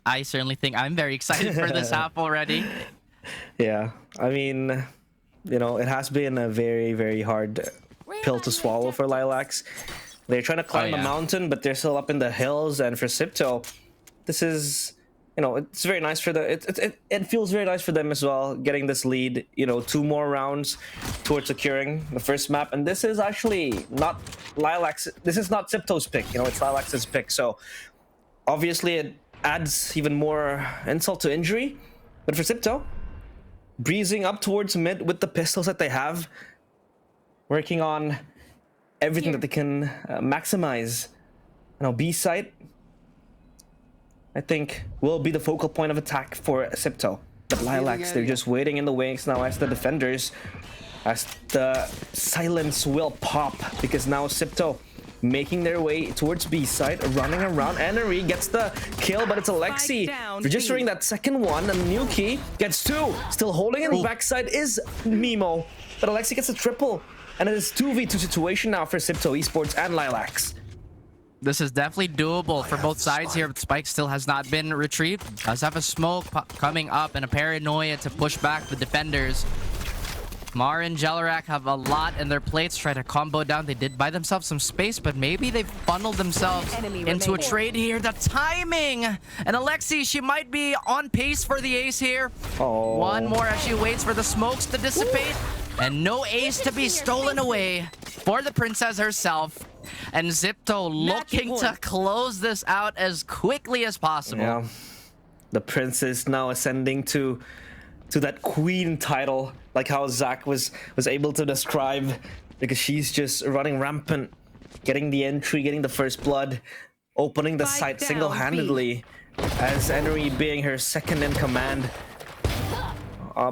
I certainly think I'm very excited for this half already. Yeah, I mean, you know, it has been a very, very hard pill to swallow for LILAX. They're trying to climb a mountain, but they're still up in the hills. And for XIPTO, this is, you know, it's very nice for them. It feels very nice for them as well, getting this lead, you know, 2 more rounds towards securing the first map. And this is actually not LILAX. This is not XIPTO's pick, you know, it's LILAX's pick. So obviously it adds even more insult to injury. But for XIPTO, breezing up towards mid with the pistols that they have, working on everything that they can maximize. You know, B site, I think, will be the focal point of attack for XIPTO. But LILAX, they're just waiting in the wings now as the defenders, as the silence will pop, because now XIPTO making their way towards B side, running around. Enery gets the kill, but it's Alexi registering that second one, and Nuki gets 2. Still holding in the backside is Mimo, but Alexi gets a triple, and it is 2v2 situation now for XIPTO Esports and LILAX. This is definitely doable for both sides here, but Spike still has not been retrieved. Does have a smoke coming up and a paranoia to push back the defenders. Mar and Jelarak have a lot in their plates, try to combo down. They did buy themselves some space, but maybe they've funneled themselves into a trade here. The timing! And Alexi, she might be on pace for the ace here. One more as she waits for the smokes to dissipate. And no ace to be stolen away for the princess herself. And XIPTO looking to close this out as quickly as possible. Yeah. The princess now ascending to that queen title, like how Zach was able to describe, because she's just running rampant, getting the entry, getting the first blood, opening the site single-handedly, as Enery being her second in command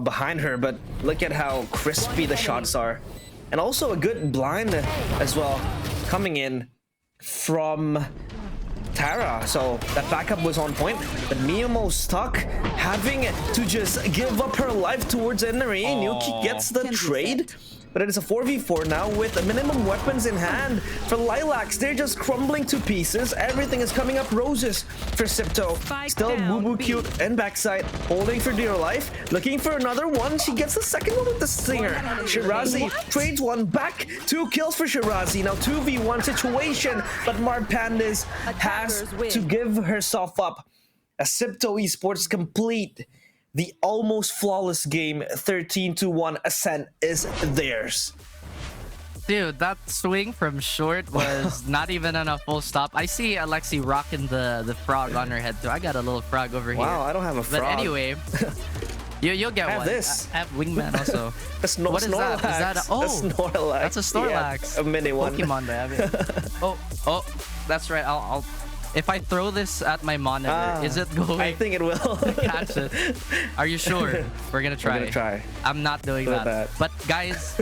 behind her. But look at how crispy the shots are, and also a good blind as well coming in from Tara. So that backup was on point, but Miyamo stuck, having to just give up her life towards Enery. Nuki gets the trade, but it is a 4v4 now with minimum weapons in hand for LILAX. They're just crumbling to pieces. Everything is coming up roses for XIPTO. Still Boo Cute and backside, holding for dear life, looking for another one. She gets the second one with the stinger. Shirazi trades one back. 2 kills for Shirazi. Now 2v1 situation, but Mar Pandas has to give herself up as XIPTO Esports complete the almost flawless game. 13-1 ascent is theirs. Dude, that swing from short was not even on a full stop. I see Alexi rocking the frog on her head too. I got a little frog over here. Wow, I don't have a frog. But anyway, you'll get one. This. I have wingman also. What is that? Is that a Snorlax? That's a Snorlax. Yeah, a mini one. Pokemon there. Oh, that's right. I'll if I throw this at my monitor, is it going? I think it will. Catch it. Are you sure? We're gonna try. We're gonna try. I'm not doing that. But guys,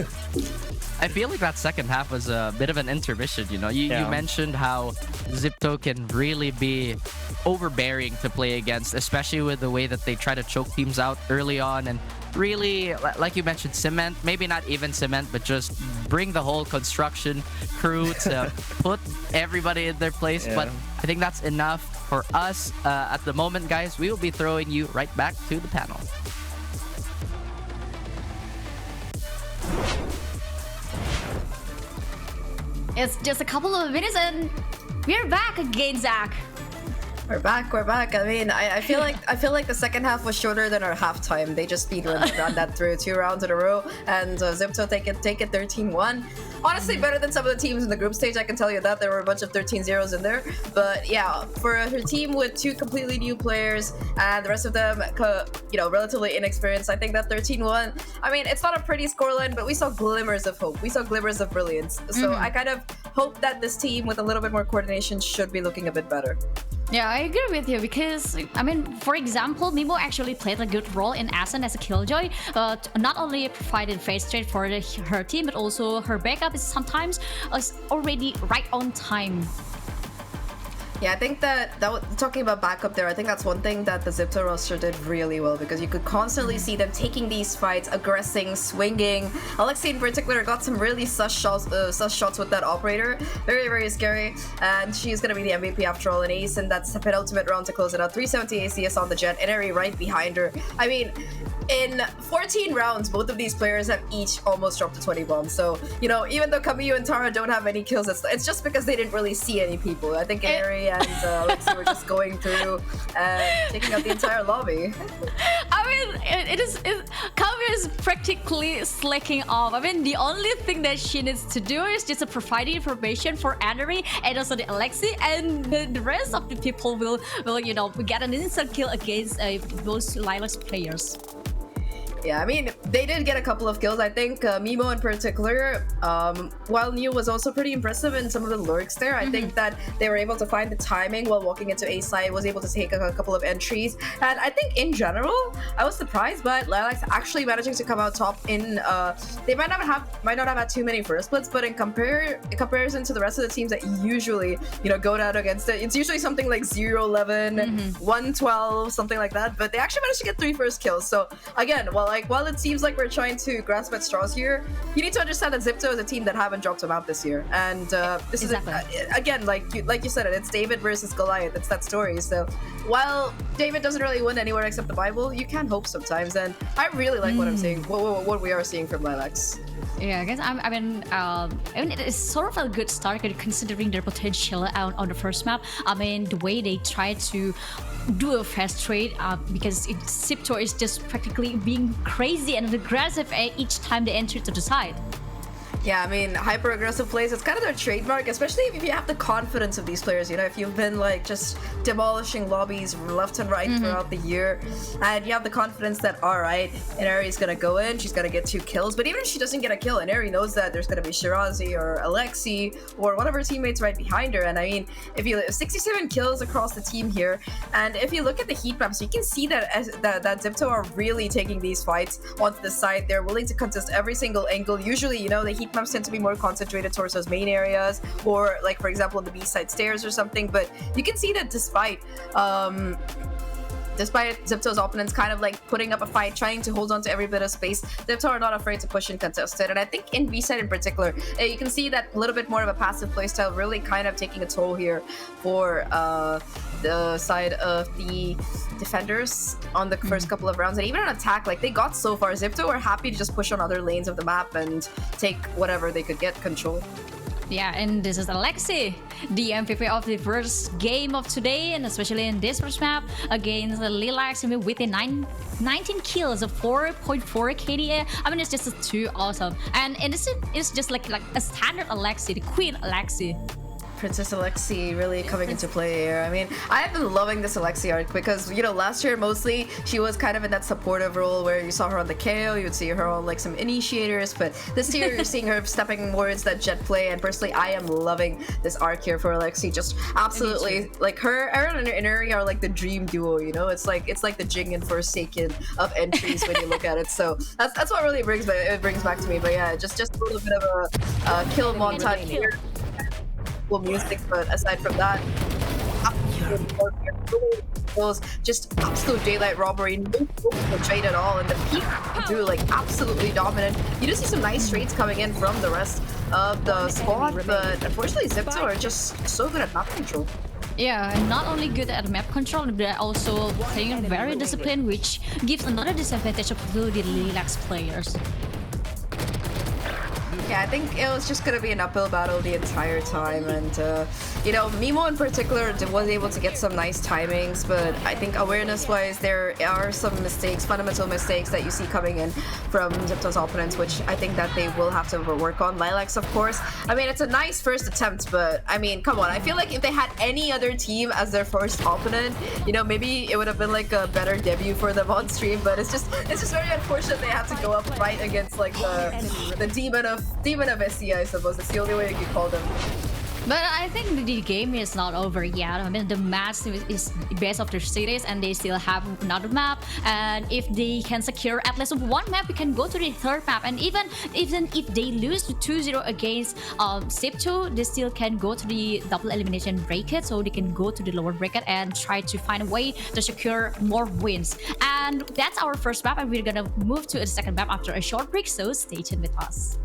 I feel like that second half was a bit of an intermission. You know, you mentioned how XIPTO can really be overbearing to play against, especially with the way that they try to choke teams out early on, and really, like you mentioned, cement, maybe not even cement, but just bring the whole construction crew to put everybody in their place. But I think that's enough for us at the moment, guys. We will be throwing you right back to the panel. It's just a couple of minutes and we're back again, Zach. We're back. I mean, I feel like the second half was shorter than our halftime. They just speedrun that through 2 rounds in a row, and XIPTO take it 13-1. Honestly, better than some of the teams in the group stage. I can tell you that there were a bunch of 13-0s in there. But yeah, for her team with 2 completely new players and the rest of them, you know, relatively inexperienced, I think that 13-1. I mean, it's not a pretty scoreline, but we saw glimmers of hope. We saw glimmers of brilliance. So I kind of hope that this team with a little bit more coordination should be looking a bit better. Yeah, I agree with you because, I mean, for example, Mimo actually played a good role in Ascent as a killjoy. Not only provided face trade for her team, but also her backup is sometimes already right on time. Yeah, I think talking about backup there, I think that's one thing that the XIPTO roster did really well, because you could constantly see them taking these fights, aggressing, swinging. Alexi in particular got some really sus shots with that operator. Very, very scary. And she's going to be the MVP after all, an ace, and that's the penultimate round to close it out. 370 ACS on the Jet, Inari right behind her. I mean, in 14 rounds, both of these players have each almost dropped to 20 bombs. So, you know, even though Kamiyu and Tara don't have any kills, it's just because they didn't really see any people. I think Inari and Alexi were just going through and taking out the entire lobby. I mean, Kamiyu is practically slacking off. I mean, the only thing that she needs to do is just provide information for Inari and also the Alexi, and the rest of the people will you know, get an instant kill against those LILAX players. Yeah, I mean, they did get a couple of kills. I think Mimo in particular, while New was also pretty impressive in some of the lurks there, I think that they were able to find the timing while walking into A side, was able to take a couple of entries. And I think in general, I was surprised by LILAX actually managing to come out top in, they might not have had too many first splits, but in comparison to the rest of the teams that usually, you know, go down against it, it's usually something like 0-11, 1-12, something like that. But they actually managed to get 3 first kills. So again, while it seems like we're trying to grasp at straws here, you need to understand that XIPTO is a team that haven't dropped a map this year, and this is again, like you said, it's David versus Goliath. It's that story. So while David doesn't really win anywhere except the Bible, you can hope sometimes, and I really like what I'm seeing, what we are seeing from LILAX. Yeah, I guess I mean, it is sort of a good start considering their potential on the first map. I mean, the way they try to do a fast trade, because XIPTO is just practically being crazy and aggressive each time they enter to the side. Yeah, I mean, hyper-aggressive plays, it's kind of their trademark, especially if you have the confidence of these players, you know, if you've been, like, just demolishing lobbies left and right throughout the year, and you have the confidence that, alright, Inari's gonna go in, she's gonna get 2 kills, but even if she doesn't get a kill, Inari knows that there's gonna be Shirazi or Alexi or one of her teammates right behind her, and I mean, if you 67 kills across the team here, and if you look at the heat maps, you can see that XIPTO are really taking these fights onto the side. They're willing to contest every single angle. Usually, you know, the heat maps tend to be more concentrated towards those main areas, or like, for example, the B-side stairs or something, but you can see that despite XIPTO's opponents kind of like putting up a fight, trying to hold on to every bit of space, XIPTO are not afraid to push and contest it. And I think in B-side in particular, you can see that a little bit more of a passive playstyle really kind of taking a toll here for the side of the defenders on the first couple of rounds. And even on attack, like, they got so far. XIPTO were happy to just push on other lanes of the map and take whatever they could get control. Yeah, and this is Alexi, the MVP of the first game of today, and especially in this first map against LILAX with a 19 kills, a 4.4 KDA. I mean, it's just too awesome. And it's just like a standard Alexi, the Queen Alexi. Princess Alexi really coming into play here. I mean, I've been loving this Alexi arc because, you know, last year mostly she was kind of in that supportive role where you saw her on the KO, you would see her on like some initiators, but this year you're seeing her stepping more into that jet play, and personally I am loving this arc here for Alexi. Just absolutely, like, her and Inari are like the dream duo, you know? It's like the Jing and Forsaken of entries when you look at it. So that's what really brings back to me. But yeah, just a little bit of a kill montage here. Music, but aside from that, just absolute daylight robbery, no trade at all, and the peak do like absolutely dominant. You do see some nice trades coming in from the rest of the squad, but unfortunately XIPTO are just so good at map control. Yeah, and not only good at map control, but they're also playing very disciplined, which gives another disadvantage to the LILAX players. Yeah, I think it was just going to be an uphill battle the entire time, and you know, Mimo in particular was able to get some nice timings, but I think awareness-wise there are some mistakes, fundamental mistakes that you see coming in from XIPTO's opponents, which I think that they will have to work on. LILAX, of course, I mean, it's a nice first attempt, but I mean, come on, I feel like if they had any other team as their first opponent, you know, maybe it would have been like a better debut for them on stream, but it's just very unfortunate they had to go up right against like the demon of SC, I suppose. It's the only way you could call them. But I think the game is not over yet. I mean, the match is based off their cities, and they still have another map. And if they can secure at least one map, we can go to the third map. And even if they lose to 2-0 against XIPTO, they still can go to the double elimination bracket, so they can go to the lower bracket and try to find a way to secure more wins. And that's our first map, and we're gonna move to a second map after a short break. So stay tuned with us.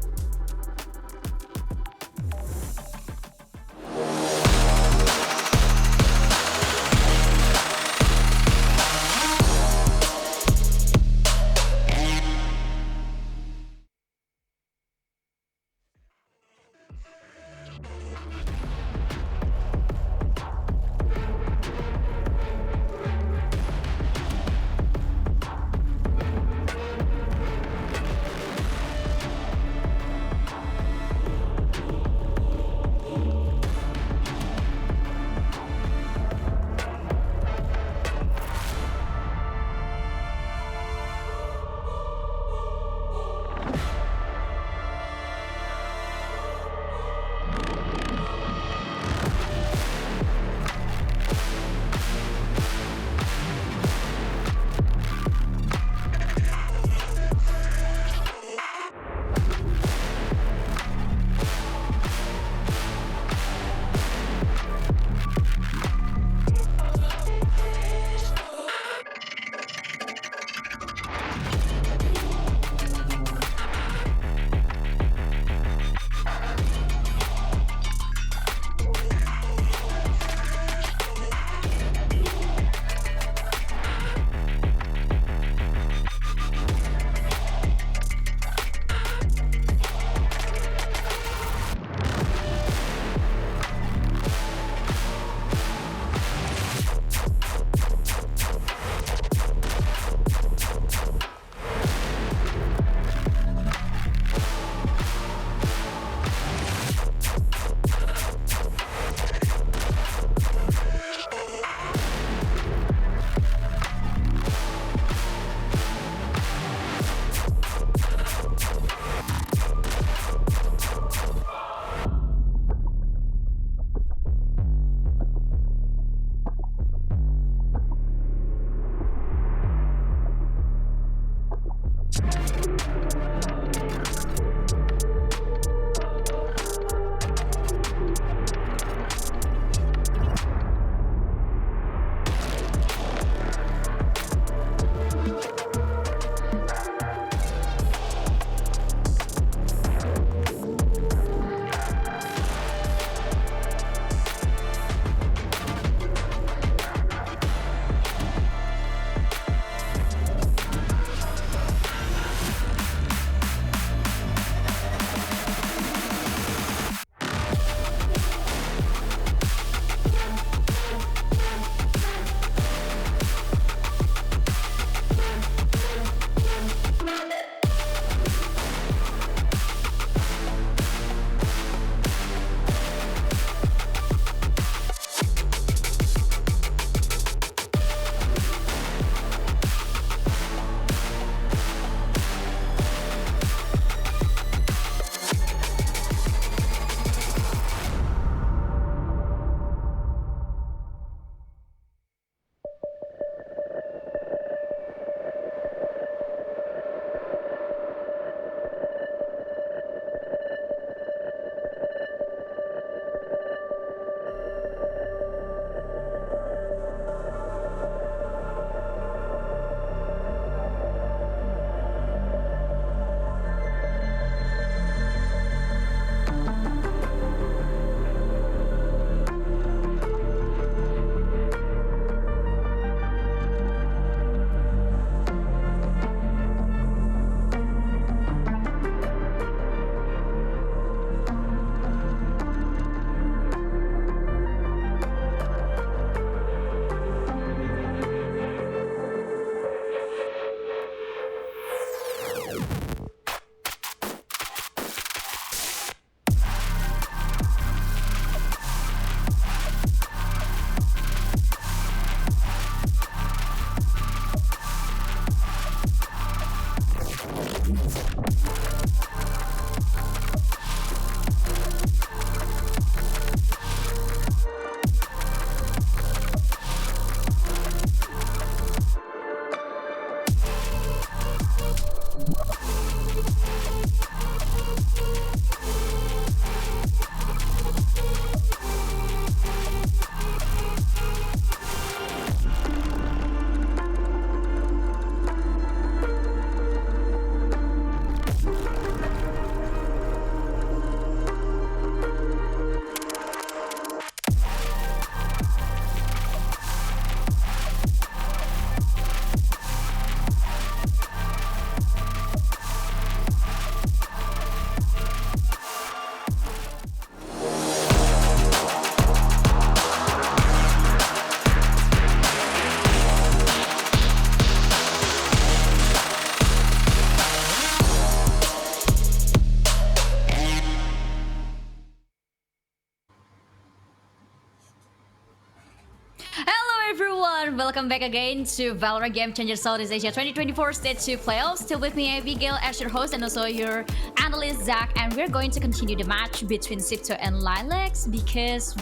welcome back again to Valorant Game Changer Southeast Asia 2024 Stage 2 Playoffs. Still with me, Abigail, as your host, and also your analyst, Zach. And we're going to continue the match between XIPTO and LILAX because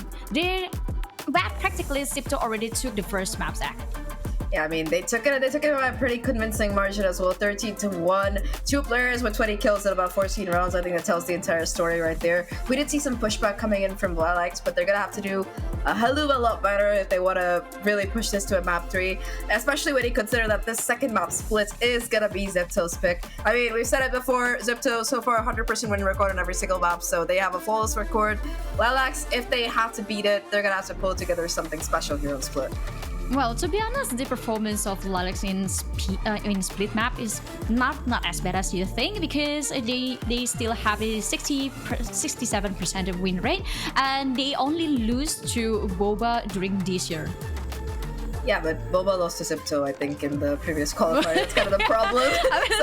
practically XIPTO already took the first map, Zach. Yeah, I mean, they took it by a pretty convincing margin as well, 13-1. 2 players with 20 kills in about 14 rounds. I think that tells the entire story right there. We did see some pushback coming in from LILAX, but they're gonna have to do a hell of a lot better if they want to really push this to a map 3, especially when you consider that this second map split is gonna be XIPTO's pick. I mean, we've said it before, XIPTO so far 100% win record on every single map, so they have a flawless record. LILAX, if they have to beat it, they're gonna have to pull together something special here on split. Well, to be honest, the performance of LILAX in split map is not as bad as you think because they still have a 67% of win rate and they only lose to Boba during this year. Yeah, but Boba lost to XIPTO, I think, in the previous qualifier. It's kind of the problem. It's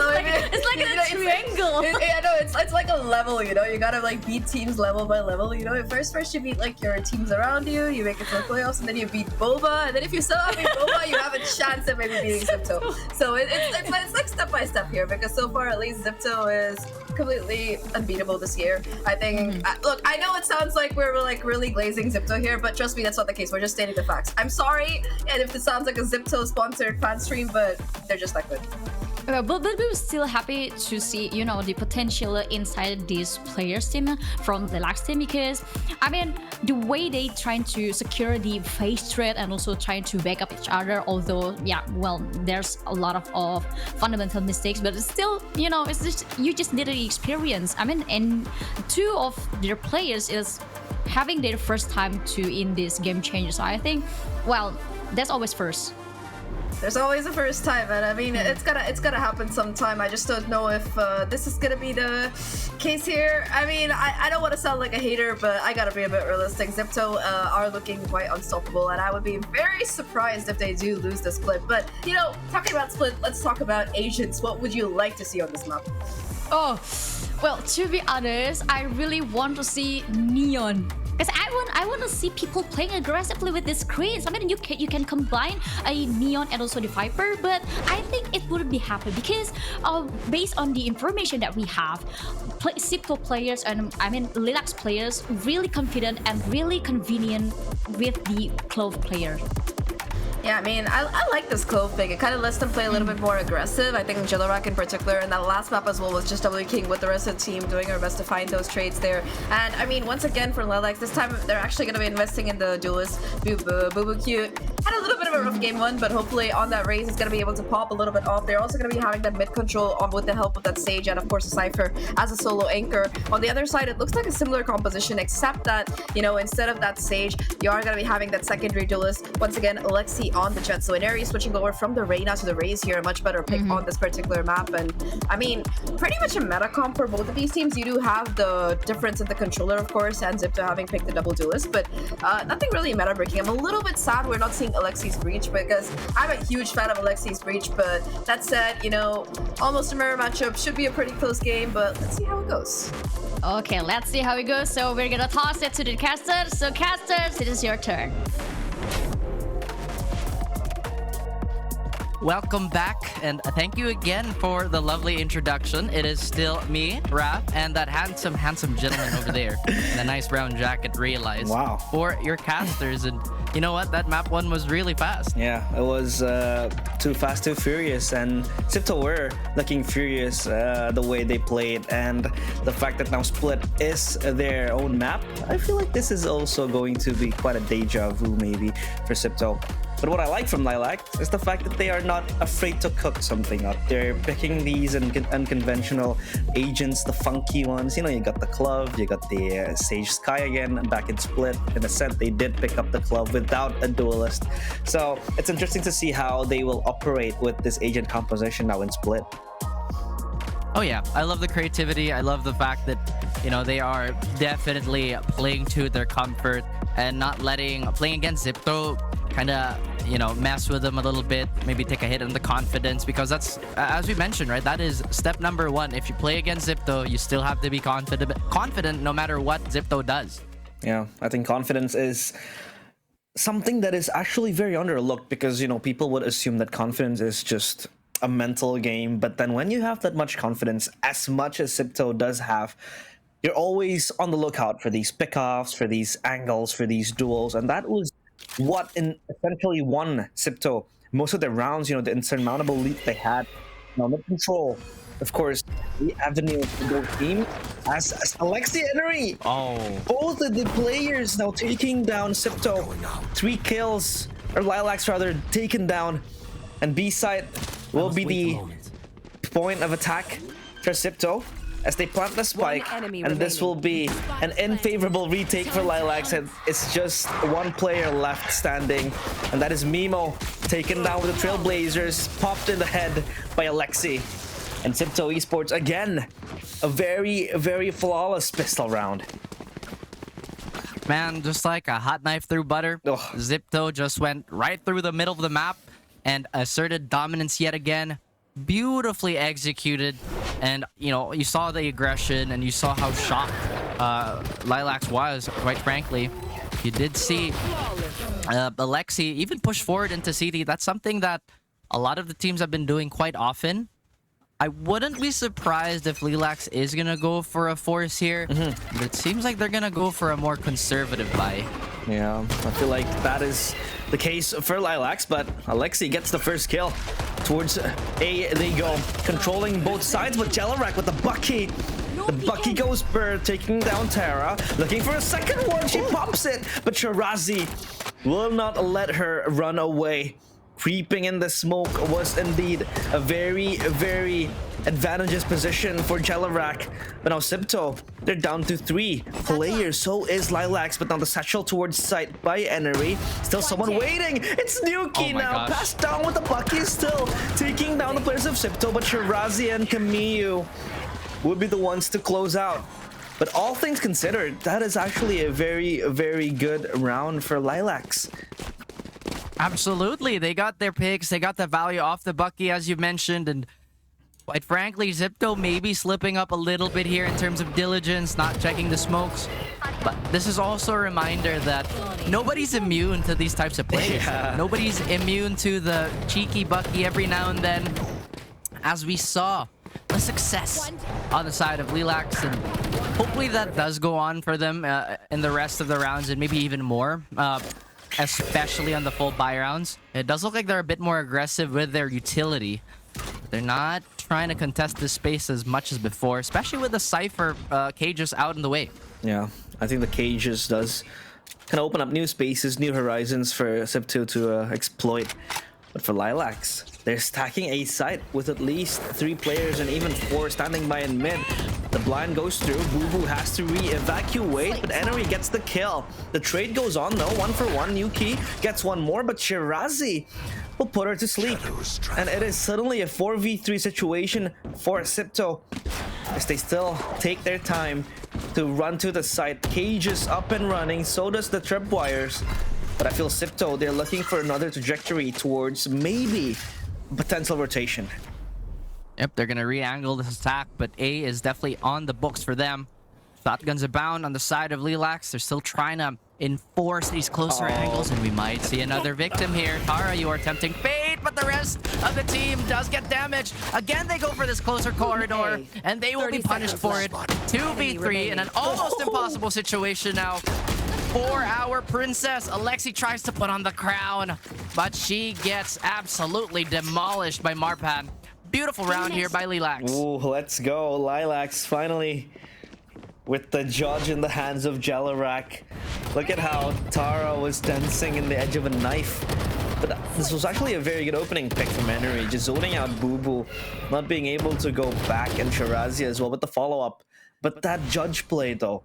like a triangle. Yeah, no, it's like a level, you know? You gotta like beat teams level by level, you know? First you beat like your teams around you, you make it to the playoffs, and then you beat Boba, and then if you still have Boba, you have a chance at maybe beating XIPTO. So it's like step by step here, because so far at least XIPTO is completely unbeatable this year. I think, look, I know it sounds like we're like really glazing XIPTO here, but trust me, that's not the case. We're just stating the facts. I'm sorry, and if this sounds like a XIPTO sponsored fan stream, but they're just that good. But we're still happy to see, you know, the potential inside this players team from the LILAX team because, I mean, the way they trying to secure the face trade and also trying to back up each other, although, yeah, well, there's a lot of fundamental mistakes, but it's still, you know, it's just, you just need the experience. I mean, and 2 of their players is having their first time to in this game changer. So I think, well, that's always first. There's always a first time, and I mean, it's gonna happen sometime. I just don't know if this is gonna be the case here. I mean, I don't want to sound like a hater, but I gotta be a bit realistic. XIPTO are looking quite unstoppable, and I would be very surprised if they do lose the split. But, you know, talking about split, let's talk about agents. What would you like to see on this map? Oh, well, to be honest, I really want to see Neon. Because I want to see people playing aggressively with the screens. I mean, you can combine a Neon and also the Viper, but I think it wouldn't be happy because based on the information that we have, XIPTO players and I mean LILAX players really confident and really convenient with the Clove player. Yeah, I mean, I like this Clove pick. It kind of lets them play a little bit more aggressive. I think LILAX in particular, and that last map as well was just W King with the rest of the team doing our best to find those trades there. And I mean, once again for LILAX, this time they're actually going to be investing in the duelist. Boo Cute had a little bit of a rough game 1, but hopefully on that race it's going to be able to pop a little bit off. They're also going to be having that mid control on with the help of that Sage and of course a Cypher as a solo anchor. On the other side, it looks like a similar composition, except that, you know, instead of that Sage, you are going to be having that secondary duelist. Once again, Alexi on the Jet. So Inari switching over from the Reyna to the Raze here, a much better pick on this particular map. And I mean, pretty much a meta comp for both of these teams. You do have the difference in the controller, of course, and XIPTO having picked the double duelist, but nothing really meta breaking. I'm a little bit sad we're not seeing Alexi's Breach because I'm a huge fan of Alexi's Breach, but that said, you know, almost a mirror matchup, should be a pretty close game, but let's see how it goes. Okay, let's see how it goes. So we're gonna toss it to the casters. So casters, it is your turn. Welcome back, and thank you again for the lovely introduction. It is still me, Raph, and that handsome gentleman over there in a nice brown jacket, Realize. Wow. For your casters, and you know what? That map 1 was really fast. Yeah, it was too fast, too furious, and XIPTO were looking furious the way they played, and the fact that now Split is their own map, I feel like this is also going to be quite a deja vu maybe for XIPTO. But what I like from LILAX is the fact that they are not afraid to cook something up. They're picking these unconventional agents, the funky ones. You know, you got the Clove, you got the Sage Sky again, and back in Split. In a sense, they did pick up the Clove without a duelist. So it's interesting to see how they will operate with this agent composition now in Split. Oh yeah, I love the creativity. I love the fact that, you know, they are definitely playing to their comfort and not letting playing against XIPTO kind of, you know, mess with them a little bit, maybe take a hit on the confidence, because that's, as we mentioned, right, that is step number 1. If you play against XIPTO, you still have to be confident no matter what XIPTO does. Yeah, I think confidence is something that is actually very underlooked, because you know people would assume that confidence is just a mental game, but then when you have that much confidence, as much as XIPTO does have, you're always on the lookout for these pickoffs, for these angles, for these duels, and that was what essentially won XIPTO most of their rounds. You know, the insurmountable lead they had, the control, of course, the avenue to go team as Alexi and Henry. Oh, Both of the players now taking down XIPTO. 3 kills, or LILAX rather, taken down, and B side will be the point of attack for XIPTO as they plant the spike, and this will be an unfavorable retake for LILAX, and it's just one player left standing, and that is Mimo, taken down with the Trailblazers, popped in the head by Alexi. And XIPTO Esports, again, a very, very flawless pistol round. man, just like a hot knife through butter, Ugh. XIPTO just went right through the middle of the map and asserted dominance yet again. Beautifully executed, and you know, you saw the aggression and you saw how shocked LILAX was, quite frankly. You did see Alexi even push forward into CT. That's something that a lot of the teams have been doing quite often. I wouldn't be surprised if LILAX is gonna go for a force here, but it seems like they're gonna go for a more conservative buy. Yeah, I feel like that is the case for LILAX, but Alexi gets the first kill. Towards A they go, controlling both sides, but Jelarak with the Bucky. The Bucky goes Bird, taking down Tara, looking for a second one, she pops it, but Shirazi will not let her run away. Creeping in the smoke was indeed a very, very advantageous position for Jelarak. But now XIPTO, they're down to 3 players. So is LILAX, but now the satchel towards sight by Enery. Still someone waiting. It's Nuki Oh my now. gosh. Passed down with the Bucky, still taking down the players of XIPTO. But Shirazi and Kamiyu would be the ones to close out. But all things considered, that is actually a very, very good round for LILAX. Absolutely, they got their picks, they got the value off the Bucky, as you mentioned, and quite frankly, XIPTO may be slipping up a little bit here in terms of diligence, not checking the smokes. But this is also a reminder that nobody's immune to these types of plays. Yeah. Nobody's immune to the cheeky Bucky every now and then. As we saw, the success on the side of LILAX, and hopefully that does go on for them in the rest of the rounds, and maybe even more. Especially on the full buy rounds. It does look like they're a bit more aggressive with their utility. They're not trying to contest this space as much as before, especially with the Cypher cages out in the way. Yeah, I think the cages does kind of open up new spaces, new horizons for XIPTO to exploit. But for LILAX, they're stacking a site with at least 3 players and even 4 standing by in mid. The blind goes through, Boo has to re-evacuate, but Enery gets the kill. The trade goes on though, 1 for 1, Yuki gets 1 more, but Shirazi will put her to sleep. And it is suddenly a 4v3 situation for XIPTO, as they still take their time to run to the site. Cages up and running, so does the tripwires. But I feel XIPTO, they're looking for another trajectory towards maybe potential rotation. Yep, they're gonna re-angle this attack, but A is definitely on the books for them. Shotguns abound on the side of LILAX. They're still trying to enforce these closer angles, and we might see another victim here. Tara, you are tempting fate, but the rest of the team does get damaged. Again, they go for this closer corridor, and they will be punished for it. 2v3 in an almost impossible situation now. For our princess, Alexi tries to put on the crown, but she gets absolutely demolished by Marpan. Beautiful round here by LILAX. Ooh, let's go. LILAX finally with the judge in the hands of Jelarak. Look at how Tara was dancing in the edge of a knife. But this was actually a very good opening pick from Enery, just zoning out Boo, not being able to go back, and Shirazi as well with the follow-up. But that judge play though,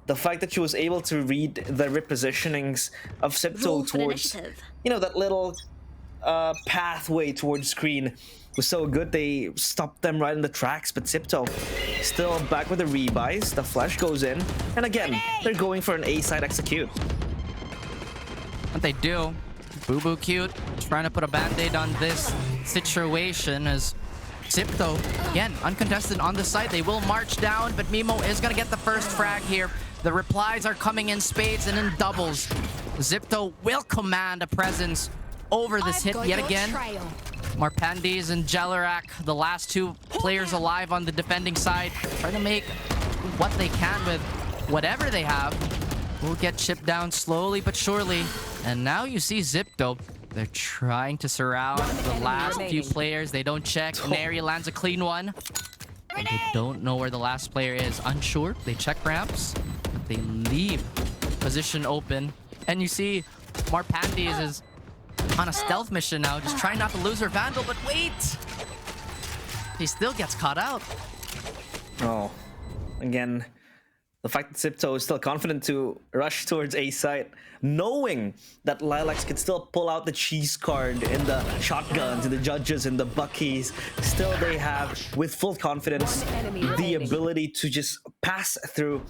the fact that she was able to read the repositionings of XIPTO towards, you know, that little pathway towards screen was so good. They stopped them right in the tracks, but XIPTO still back with the rebuys. The flash goes in, and again, they're going for an A-side execute. What they do, Boo cute, trying to put a band-aid on this situation as XIPTO, again, uncontested on the side. They will march down, but Mimo is going to get the first frag here. The replies are coming in spades and in doubles. XIPTO will command a presence over this hit yet again. Marpandes and Jelarak, the last two players alive on the defending side, trying to make what they can with whatever they have. Will get chipped down slowly but surely. And now you see XIPTO. They're trying to surround the last few players. They don't check. Neri lands a clean one. And they don't know where the last player is. Unsure. They check ramps. They leave position open. And you see Marpandes is on a stealth mission now, just trying not to lose her Vandal, but wait! He still gets caught out. Oh, again, the fact that XIPTO is still confident to rush towards A site, knowing that LILAX could still pull out the cheese card in the shotguns, in the judges, in the buckies. Still, they have, with full confidence, the ability to just pass through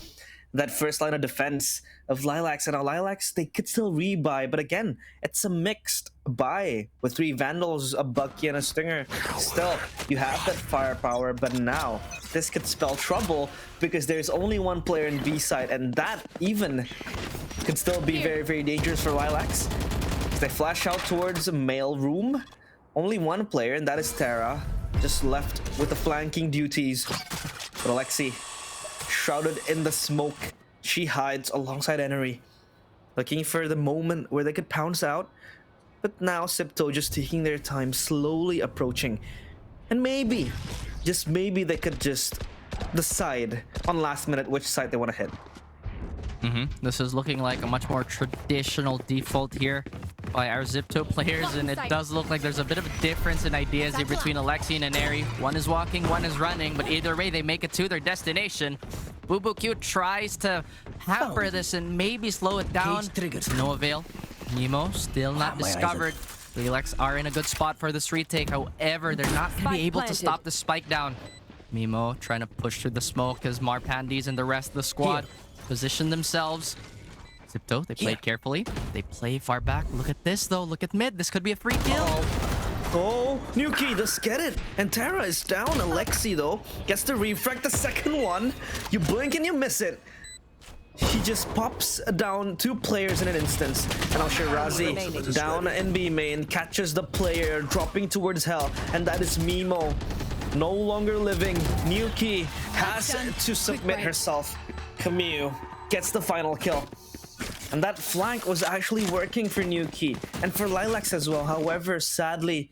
that first line of defense of LILAX. And now LILAX, they could still rebuy, but again, it's a mixed buy with 3 Vandals, a Bucky, and a Stinger. Still, you have that firepower, but now this could spell trouble because there's only one player in B side, and that even could still be very, very dangerous for LILAX. They flash out towards a mail room. Only one player, and that is Tara, just left with the flanking duties. But Alexi, shrouded in the smoke, she hides alongside Enery, looking for the moment where they could pounce out. But now XIPTO just taking their time, slowly approaching. And maybe, just maybe, they could just decide on last minute which side they want to hit. This is looking like a much more traditional default here by our XIPTO players, and it does look like there's a bit of a difference in ideas here between Alexi and Neri. One is walking, one is running, but either way, they make it to their destination. BooBooQ tries to hamper this and maybe slow it down. No avail. Nemo still not discovered. LILAX are in a good spot for this retake. However, they're not going to be able to stop the spike down. Mimo trying to push through the smoke as Marpandes and the rest of the squad position themselves. XIPTO, they played carefully. They play far back. Look at this, though. Look at mid. This could be a free kill. Oh, Nuki does get it. And Tara is down. Alexi, though, gets to refract the second one. You blink and you miss it. He just pops down 2 players in an instance. And now Shirazi down in B main, catches the player dropping towards hell. And that is Mimo. No longer living. Nuki has to submit herself. Camille gets the final kill. And that flank was actually working for Nuki and for LILAX as well. However, sadly,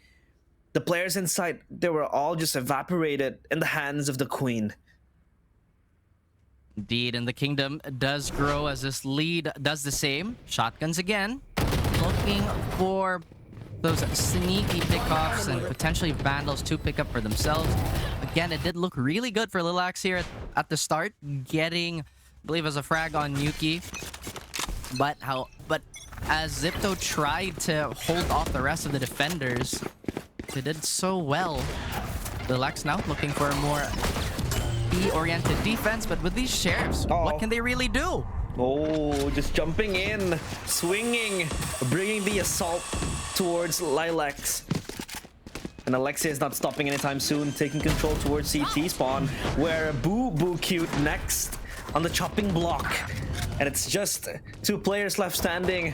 the players inside, they were all just evaporated in the hands of the Queen. Indeed, and the kingdom does grow as this lead does the same. Shotguns again, looking for those sneaky pickoffs and potentially Vandals to pick up for themselves. Again, it did look really good for LILAX here at the start, getting, I believe, as a frag on Nuki. But as XIPTO tried to hold off the rest of the defenders, they did so well. LILAX now looking for a more B-oriented defense, but with these sheriffs, what can they really do? Oh, just jumping in, swinging, bringing the assault towards LILAX. And Alexia is not stopping anytime soon, taking control towards CT spawn, where BooBooQ next on the chopping block. And it's just 2 players left standing.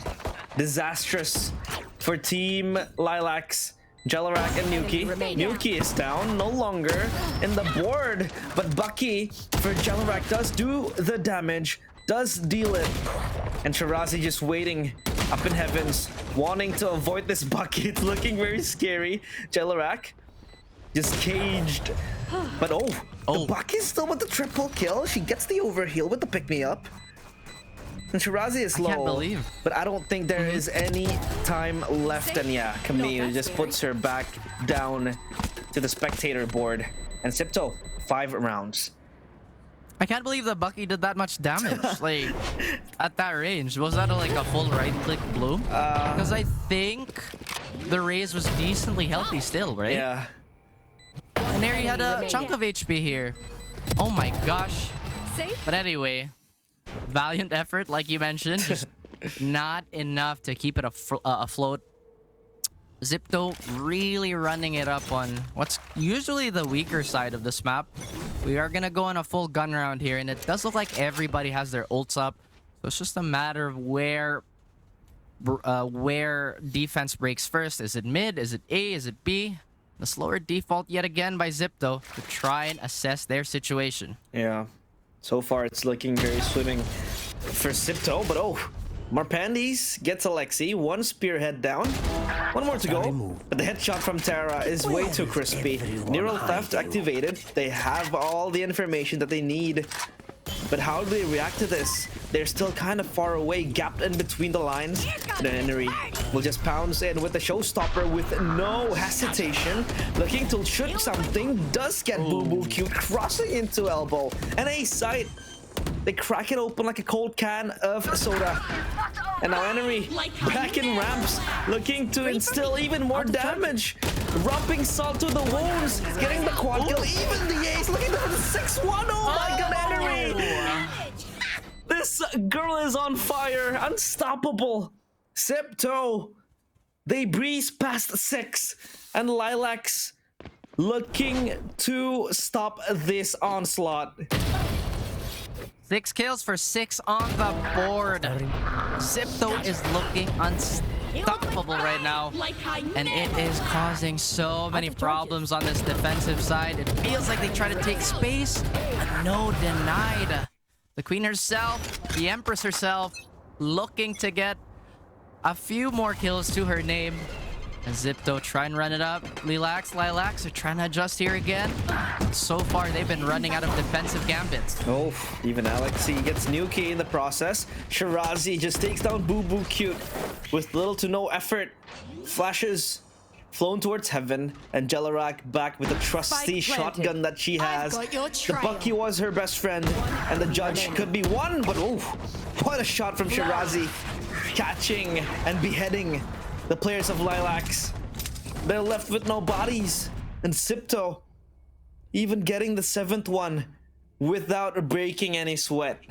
Disastrous for Team LILAX. Jelarak and Nuki. Nuki is down, no longer in the board. But Bucky for Jelarak does do the damage, does deal it. And Shirazi just waiting up in heavens, wanting to avoid this Bucky. It's looking very scary. Jelarak just caged. But the Bucky's still with the triple kill. She gets the overheal with the pick-me-up. And Shirazi is low, I can't believe. but I don't think there is any time left. And yeah, Camille just puts her back down to the spectator board. And XIPTO, 5 rounds. I can't believe that Bucky did that much damage. Like, at that range. Was that like a full right-click bloom? Because I think the Raze was decently healthy still, right? Yeah. And there he had a chunk of HP here. Oh my gosh. But anyway, valiant effort, like you mentioned. Just not enough to keep it afloat. XIPTO really running it up on what's usually the weaker side of this map. We are gonna go on a full gun round here, and it does look like everybody has their ults up. So it's just a matter of where where defense breaks first. Is it mid? Is it A? Is it B? The slower default yet again by XIPTO to try and assess their situation. Yeah. So far, it's looking very swimming for XIPTO, but oh, Marpandes gets Alexi, one spearhead down, one more to go, but the headshot from Tara is way too crispy. Neural theft activated, they have all the information that they need, but how do they react to this? They're still kind of far away, gapped in between the lines. Then Henry will just pounce in with the showstopper with no hesitation, looking to shoot something, does get Boo Boo Cute crossing into elbow, and a sight. They crack it open like a cold can of soda. And now Henry back in ramps, looking to instill even more damage. Rubbing salt to the wounds, getting the quad kill, even the ace, looking for the 6-1. Oh my god, Henry! This girl is on fire, unstoppable. XIPTO, they breeze past 6, and LILAX looking to stop this onslaught. 6 kills for 6 on the board. XIPTO is looking unstoppable right now, and it is causing so many problems on this defensive side. It feels like they try to take space, but no, denied. The Queen herself, the Empress herself, looking to get a few more kills to her name. And XIPTO try and run it up. LILAX are trying to adjust here again. So far, they've been running out of defensive gambits. Oh, even Alexi gets Nuki in the process. Shirazi just takes down Boo Boo Cute with little to no effort. Flashes flown towards heaven, and Jelarak back with the trusty shotgun that she has. The Bucky was her best friend, and the judge could be one, but oh, what a shot from Shirazi. Catching and beheading the players of LILAX. They're left with no bodies. And XIPTO even getting the 7th one without breaking any sweat.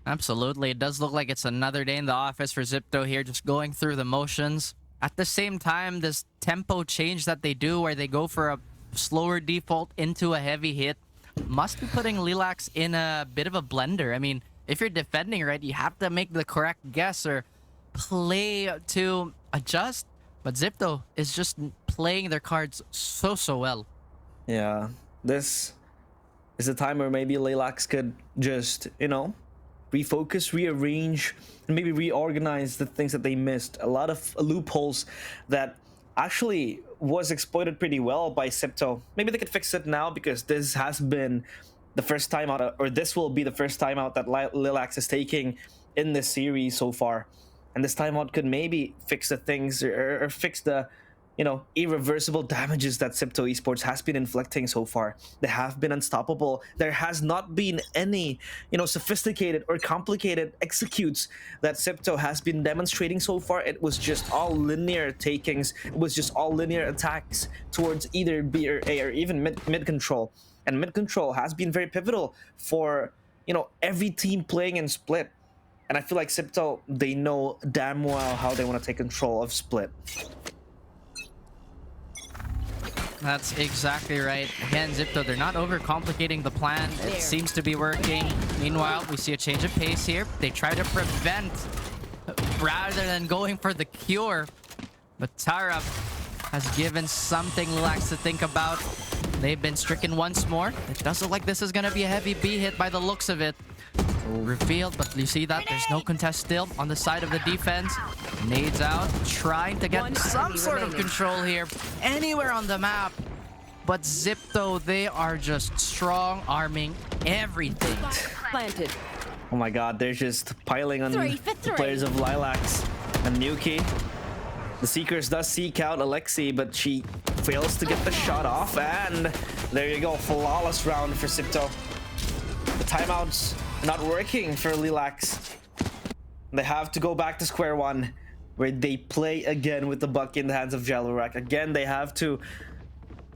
Absolutely. It does look like it's another day in the office for XIPTO here, just going through the motions. At the same time, this tempo change that they do where they go for a slower default into a heavy hit must be putting LILAX in a bit of a blender. I mean, if you're defending, right, you have to make the correct guess or play to adjust, but XIPTO is just playing their cards so well. Yeah, this is a time where maybe LILAX could just, you know, refocus, rearrange, and maybe reorganize the things that they missed. A lot of loopholes that actually was exploited pretty well by XIPTO. Maybe they could fix it now, because this has been the first time out, or this will be the first time out that LILAX is taking in this series so far. And this timeout could maybe fix the things, or fix the, you know, irreversible damages that XIPTO Esports has been inflicting so far. They have been unstoppable. There has not been any, you know, sophisticated or complicated executes that XIPTO has been demonstrating so far. It was just all linear takings. It was just all linear attacks towards either B or A, or even mid control. And mid control has been very pivotal for, you know, every team playing in Split. And I feel like XIPTO, they know damn well how they want to take control of Split. That's exactly right. Again, XIPTO, they're not overcomplicating the plan. It seems to be working. Meanwhile, we see a change of pace here. They try to prevent rather than going for the cure. But Tara has given something LILAX to think about. They've been stricken once more. It does look like this is going to be a heavy B hit by the looks of it. Revealed, but you see that there's no contest still on the side of the defense. Nades out, trying to get some sort of control here anywhere on the map. But XIPTO, they are just strong arming everything. Planted. Oh my god, they're just piling on the players of LILAX. And Nuki, the Seekers does seek out Alexi, but she fails to get the shot off. And there you go, flawless round for XIPTO. The timeouts not working for LILAX. They have to go back to square one, where they play again with the buck in the hands of Jelarak. Again, they have to,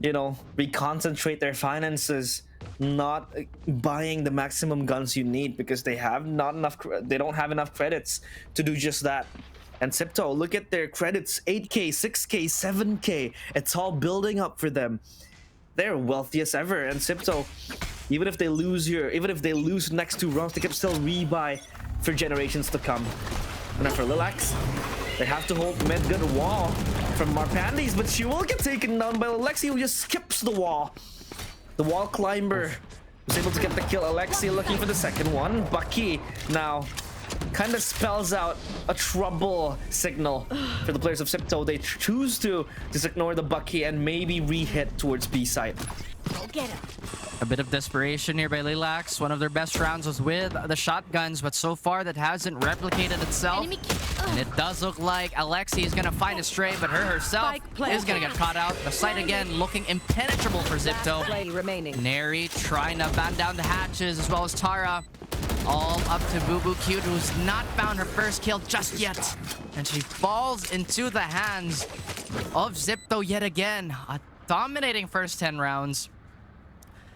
you know, reconcentrate their finances, not buying the maximum guns you need, because they have not enough. They don't have enough credits to do just that. And XIPTO, look at their credits: 8K, 6K, 7K. It's all building up for them. They're wealthiest ever, and XIPTO, even if they lose next 2 rounds, they can still rebuy for generations to come. And then for LILAX, they have to hold mid good wall from Marpandes, but she will get taken down by Alexi, who just skips the wall. The wall climber was able to get the kill. Alexi looking for the second one. Bucky now kind of spells out a trouble signal for the players of XIPTO. They choose to just ignore the Bucky and maybe re-hit towards B side. Go get him. A bit of desperation here by LILAX. One of their best rounds was with the shotguns, but so far that hasn't replicated itself. And it does look like Alexi is going to find a stray, but her herself is going to get caught out. The site again looking impenetrable for XIPTO. Neri trying to batten down the hatches, as well as Tara. All up to Boo Cute, who's not found her first kill just yet. And she falls into the hands of XIPTO yet again. A dominating first 10 rounds.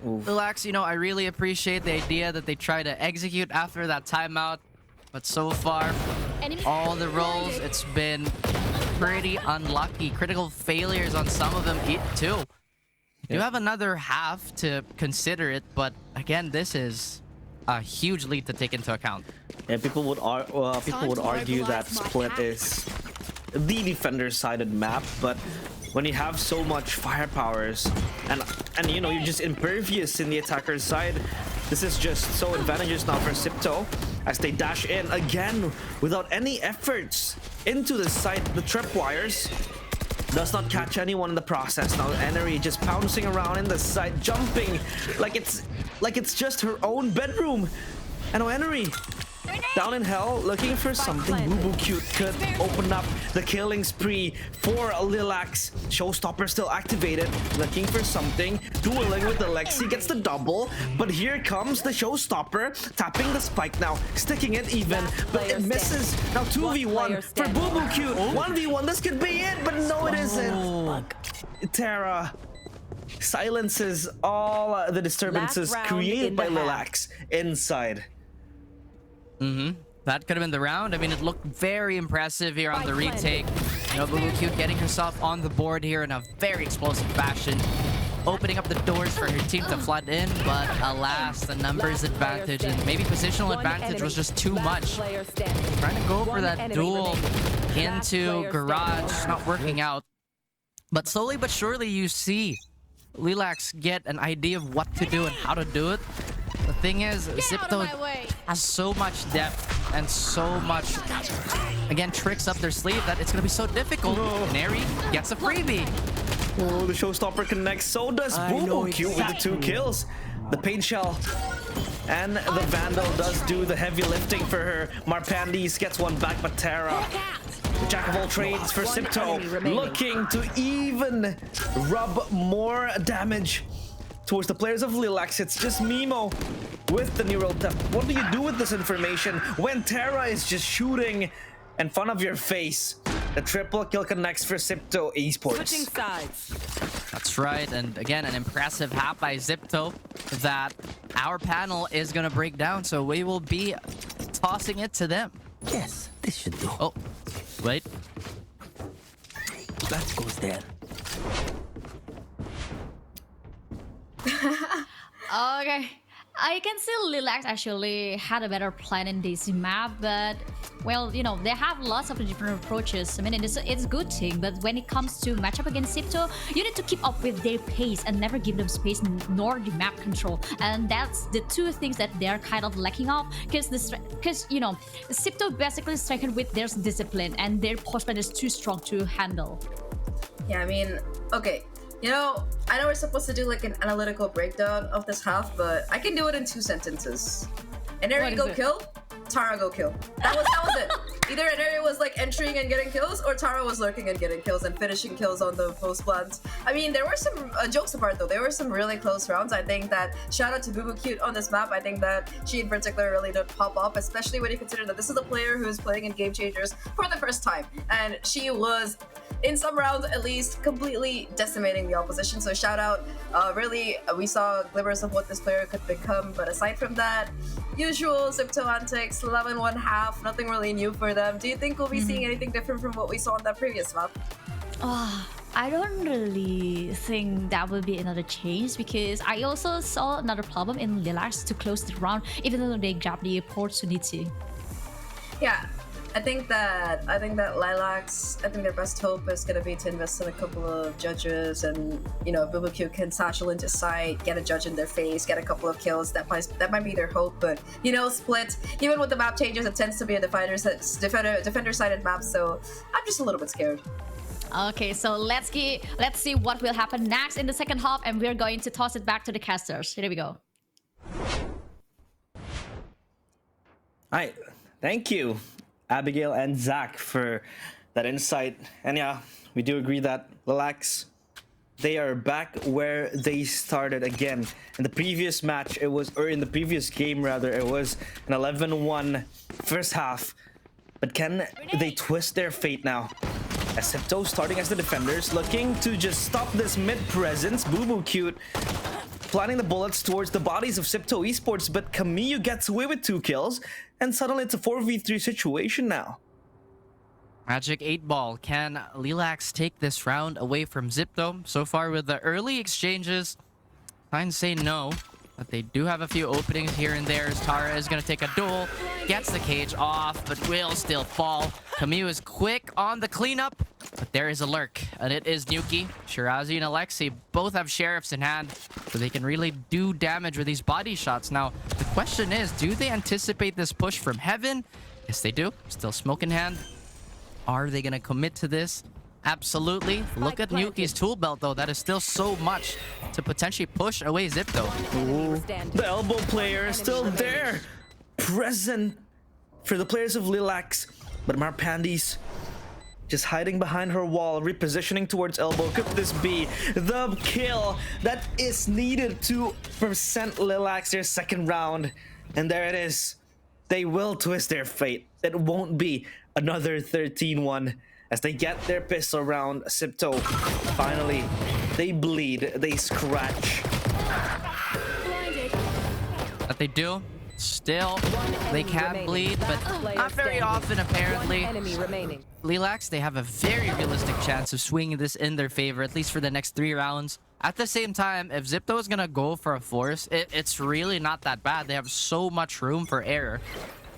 LILAX, you know, I really appreciate the idea that they try to execute after that timeout. But so far, all the roles, it's been pretty unlucky. Critical failures on some of them too. You have another half to consider it, but again, this is a huge lead to take into account. Yeah, people would argue that Split is the defender-sided map, but when you have so much firepowers and you know, you're just impervious in the attacker's side, this is just so advantageous now for XIPTO as they dash in again without any efforts into the site. The tripwires does not catch anyone in the process. Now Enery just pouncing around in the site, jumping like it's just her own bedroom. And now Enery down in hell, looking for something. Boo Cute could open up the killing spree for LILAX. Showstopper still activated, looking for something. Dueling with Alexi, gets the double, but here comes the Showstopper, tapping the spike now, sticking it even, but it misses. Now 2v1 for Boo Cute. 1v1, this could be it, but no, it isn't. Tara silences all the disturbances created by LILAX inside. That could have been the round. I mean, it looked very impressive here on the retake. You know, Boo Cute getting herself on the board here in a very explosive fashion, opening up the doors for her team to flood in, but alas, the numbers advantage and maybe positional advantage was just too much. Trying to go for that duel into garage, not working out. But slowly but surely you see LILAX get an idea of what to do and how to do it. The thing is, XIPTO has so much depth and so much, again, tricks up their sleeve that it's going to be so difficult. Neri gets a freebie. Oh, the Showstopper connects. So does Boo Cute with the 2 kills. The Pain Shell and the Vandal does do the heavy lifting for her. Marpandes gets one back, but Tara, the jack of all trades for XIPTO, looking to even rub more damage towards the players of LILAX. It's just Mimo with the neural theft. What do you do with this information when Tara is just shooting in front of your face? The triple kill connects for XIPTO Esports. Switching sides. That's right, and again, an impressive half by XIPTO that our panel is gonna break down, so we will be tossing it to them. Yes, this should do. Oh, wait. That goes there. Okay, I can see LILAX actually had a better plan in this map, but well, you know, they have lots of different approaches. I mean, it's a good thing, but when it comes to matchup against XIPTO, you need to keep up with their pace and never give them space nor the map control. And that's the two things that they're kind of lacking of, because you know, XIPTO basically stricken with their discipline and their postman is too strong to handle. Yeah, I mean, okay. You know, I know we're supposed to do like an analytical breakdown of this half, but I can do it in 2 sentences. Enery go kill, Tara go kill. That was it. Either Enery was like entering and getting kills, or Tara was lurking and getting kills and finishing kills on the post plants. I mean, there were some jokes apart though. There were some really close rounds. I think that shout out to Boo Cute on this map. I think that she in particular really did pop up, especially when you consider that this is a player who is playing in Game Changers for the first time, and she was, in some rounds at least, completely decimating the opposition. So shout out. Really, we saw glimmers of what this player could become, but aside from that, usual XIPTO antics, 11-1/2, nothing really new for them. Do you think we'll be seeing anything different from what we saw on that previous map? I don't really think that will be another change, because I also saw another problem in LILAX to close the round, even though they grabbed the opportunity. Yeah. I think that LILAX, I think their best hope is gonna be to invest in a couple of judges, and you know, BBQ can satchel into site, get a judge in their face, get a couple of kills. That might be their hope. But you know, Split, even with the map changes, it tends to be a defender-sided map. So I'm just a little bit scared. Okay, so let's see what will happen next in the second half, and we're going to toss it back to the casters. Here we go. All right, thank you, Abigail and Zach, for that insight. And yeah, we do agree that LILAX, they are back where they started again. In the previous match, or in the previous game rather, it was an 11-1 first half. But can they twist their fate now? As XIPTO starting as the defenders, looking to just stop this mid presence. Boo Cute planting the bullets towards the bodies of XIPTO Esports, but Camille gets away with 2 kills, and suddenly it's a 4v3 situation now. Magic 8 Ball. Can LILAX take this round away from XIPTO? So far with the early exchanges, signs say no. But they do have a few openings here and there as Tara is going to take a duel. Gets the cage off, but will still fall. Camille is quick on the cleanup, but there is a lurk, and it is Nuki. Shirazi and Alexi both have sheriffs in hand, so they can really do damage with these body shots. Now, the question is, do they anticipate this push from Heaven? Yes, they do. Still smoke in hand. Are they going to commit to this? Absolutely. Look at Nuki's tool belt, though. That is still so much to potentially push away XIPTO. Ooh, the elbow player is still there, present for the players of LILAX. But Marpandi's just hiding behind her wall, repositioning towards elbow. Could this be the kill that is needed to present LILAX their second round? And there it is. They will twist their fate. It won't be another 13-1. As they get their pistol round, XIPTO, finally, they bleed, they scratch. But they do. Still, they can bleed, but not very often, apparently. LILAX, they have a very realistic chance of swinging this in their favor, at least for the next 3 rounds. At the same time, if XIPTO is going to go for a force, it's really not that bad. They have so much room for error.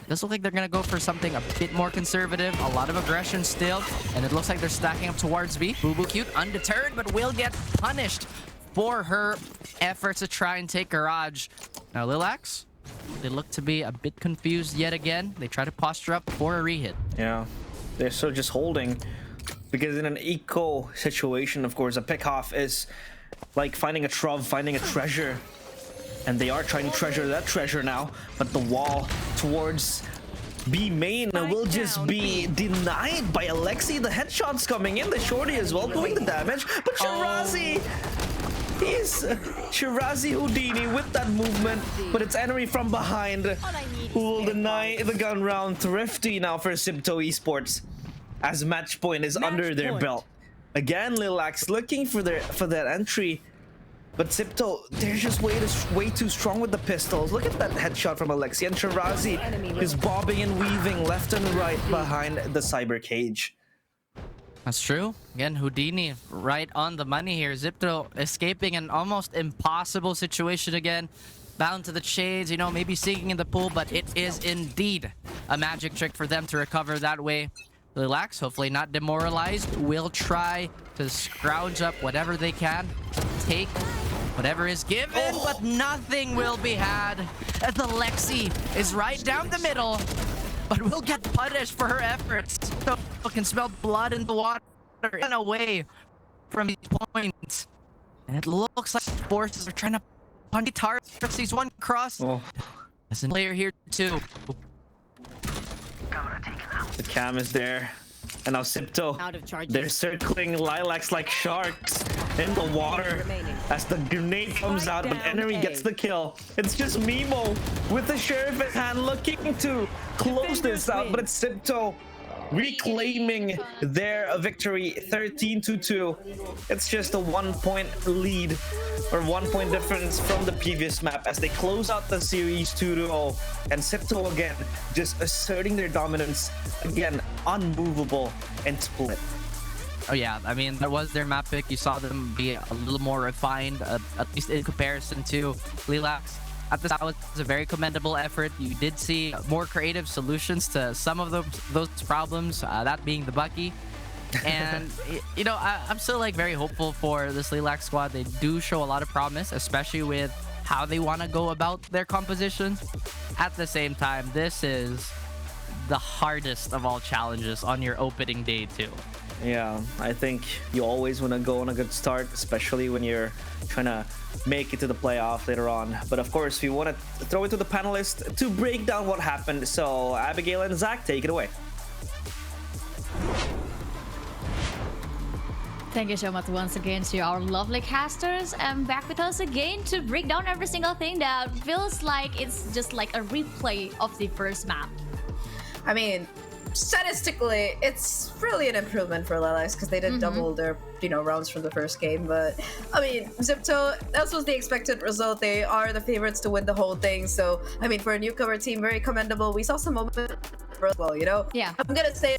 Does look like they're going to go for something a bit more conservative. A lot of aggression still. And it looks like they're stacking up towards B. Boo Cute undeterred, but will get punished for her efforts to try and take Garage. Now, LILAX, they look to be a bit confused yet again. They try to posture up for a rehit. Yeah, they're still just holding. Because in an eco situation, of course, a pick-off is like finding a trove, finding a treasure. And they are trying to treasure that treasure now, but the wall towards B main will just be denied by Alexi. The headshots coming in, the shorty as well doing the damage, but Shirazi, he's Shirazi Houdini with that movement, but it's enemy from behind who will deny the gun round. Thrifty now for XIPTO Esports as match point is under their belt. Again, LILAX looking for that entry. But XIPTO, they're just way too strong with the pistols. Look at that headshot from Alexi, and Shirazi is bobbing and weaving left and right behind the cyber cage. That's true. Again, Houdini right on the money here. XIPTO escaping an almost impossible situation again. Bound to the shades, you know, maybe sinking in the pool, but it is indeed a magic trick for them to recover that way. LILAX, hopefully not demoralized, will try to scrounge up whatever they can, take whatever is given, but nothing will be had. As the Lexi is right down the middle, but will get punished for her efforts. So can smell blood in the water and away from these points. And it looks like forces are trying to punch Tara. Sees one cross. There's a player here too. The cam is there. And now XIPTO, they're circling LILAX like sharks in the water as the grenade comes out, but enemy gets the kill. It's just Mimo with the sheriff in hand looking to close this out, but it's XIPTO reclaiming their victory 13-2. It's just a 1-point lead or 1-point difference from the previous map as they close out the series 2-0, and XIPTO again just asserting their dominance again, unmovable and split. Oh yeah, I mean, that was their map pick. You saw them be a little more refined, at least in comparison to LILAX. At this, that was a very commendable effort. You did see more creative solutions to some of those problems, that being the Bucky. And you know, I'm still like very hopeful for this LILAX squad. They do show a lot of promise, especially with how they want to go about their compositions. At the same time, this is the hardest of all challenges on your opening day too. Yeah, I think you always want to go on a good start, especially when you're trying to make it to the playoff later on. But of course, we want to throw it to the panelists to break down what happened. So Abigail and Zach, take it away. Thank you so much once again to our lovely casters, and back with us again to break down every single thing that feels like it's just like a replay of the first map. I mean, statistically, it's really an improvement for LILAX because they did double their, rounds from the first game. But I mean, XIPTO, that was the expected result. They are the favorites to win the whole thing. So I mean, for a newcomer team, very commendable. We saw some moments as well. Yeah. I'm gonna say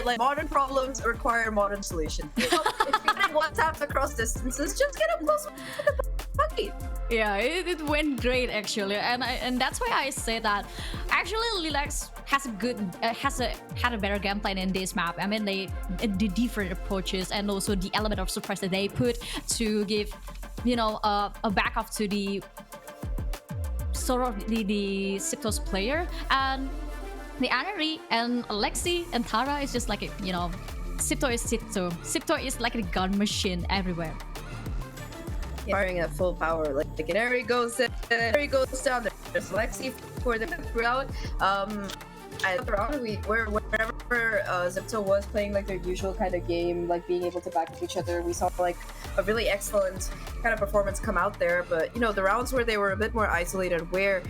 like modern problems require modern solutions. If you get WhatsApp across distances, just get up close with the Bucky. Yeah, it went great actually, and that's why I say that actually LILAX has a good had a better game plan in this map. I mean, the different approaches and also the element of surprise that they put to give a backup to the sort of the XIPTO's player, and the Anari and Alexi and Tara is just like XIPTO is XIPTO. XIPTO is like a gun machine everywhere. Firing at full power, like Inari goes in, Inari goes down. There's Lexi for the round. And around wherever XIPTO was playing like their usual kind of game, like being able to back up each other, we saw like a really excellent kind of performance come out there. But the rounds where they were a bit more isolated, where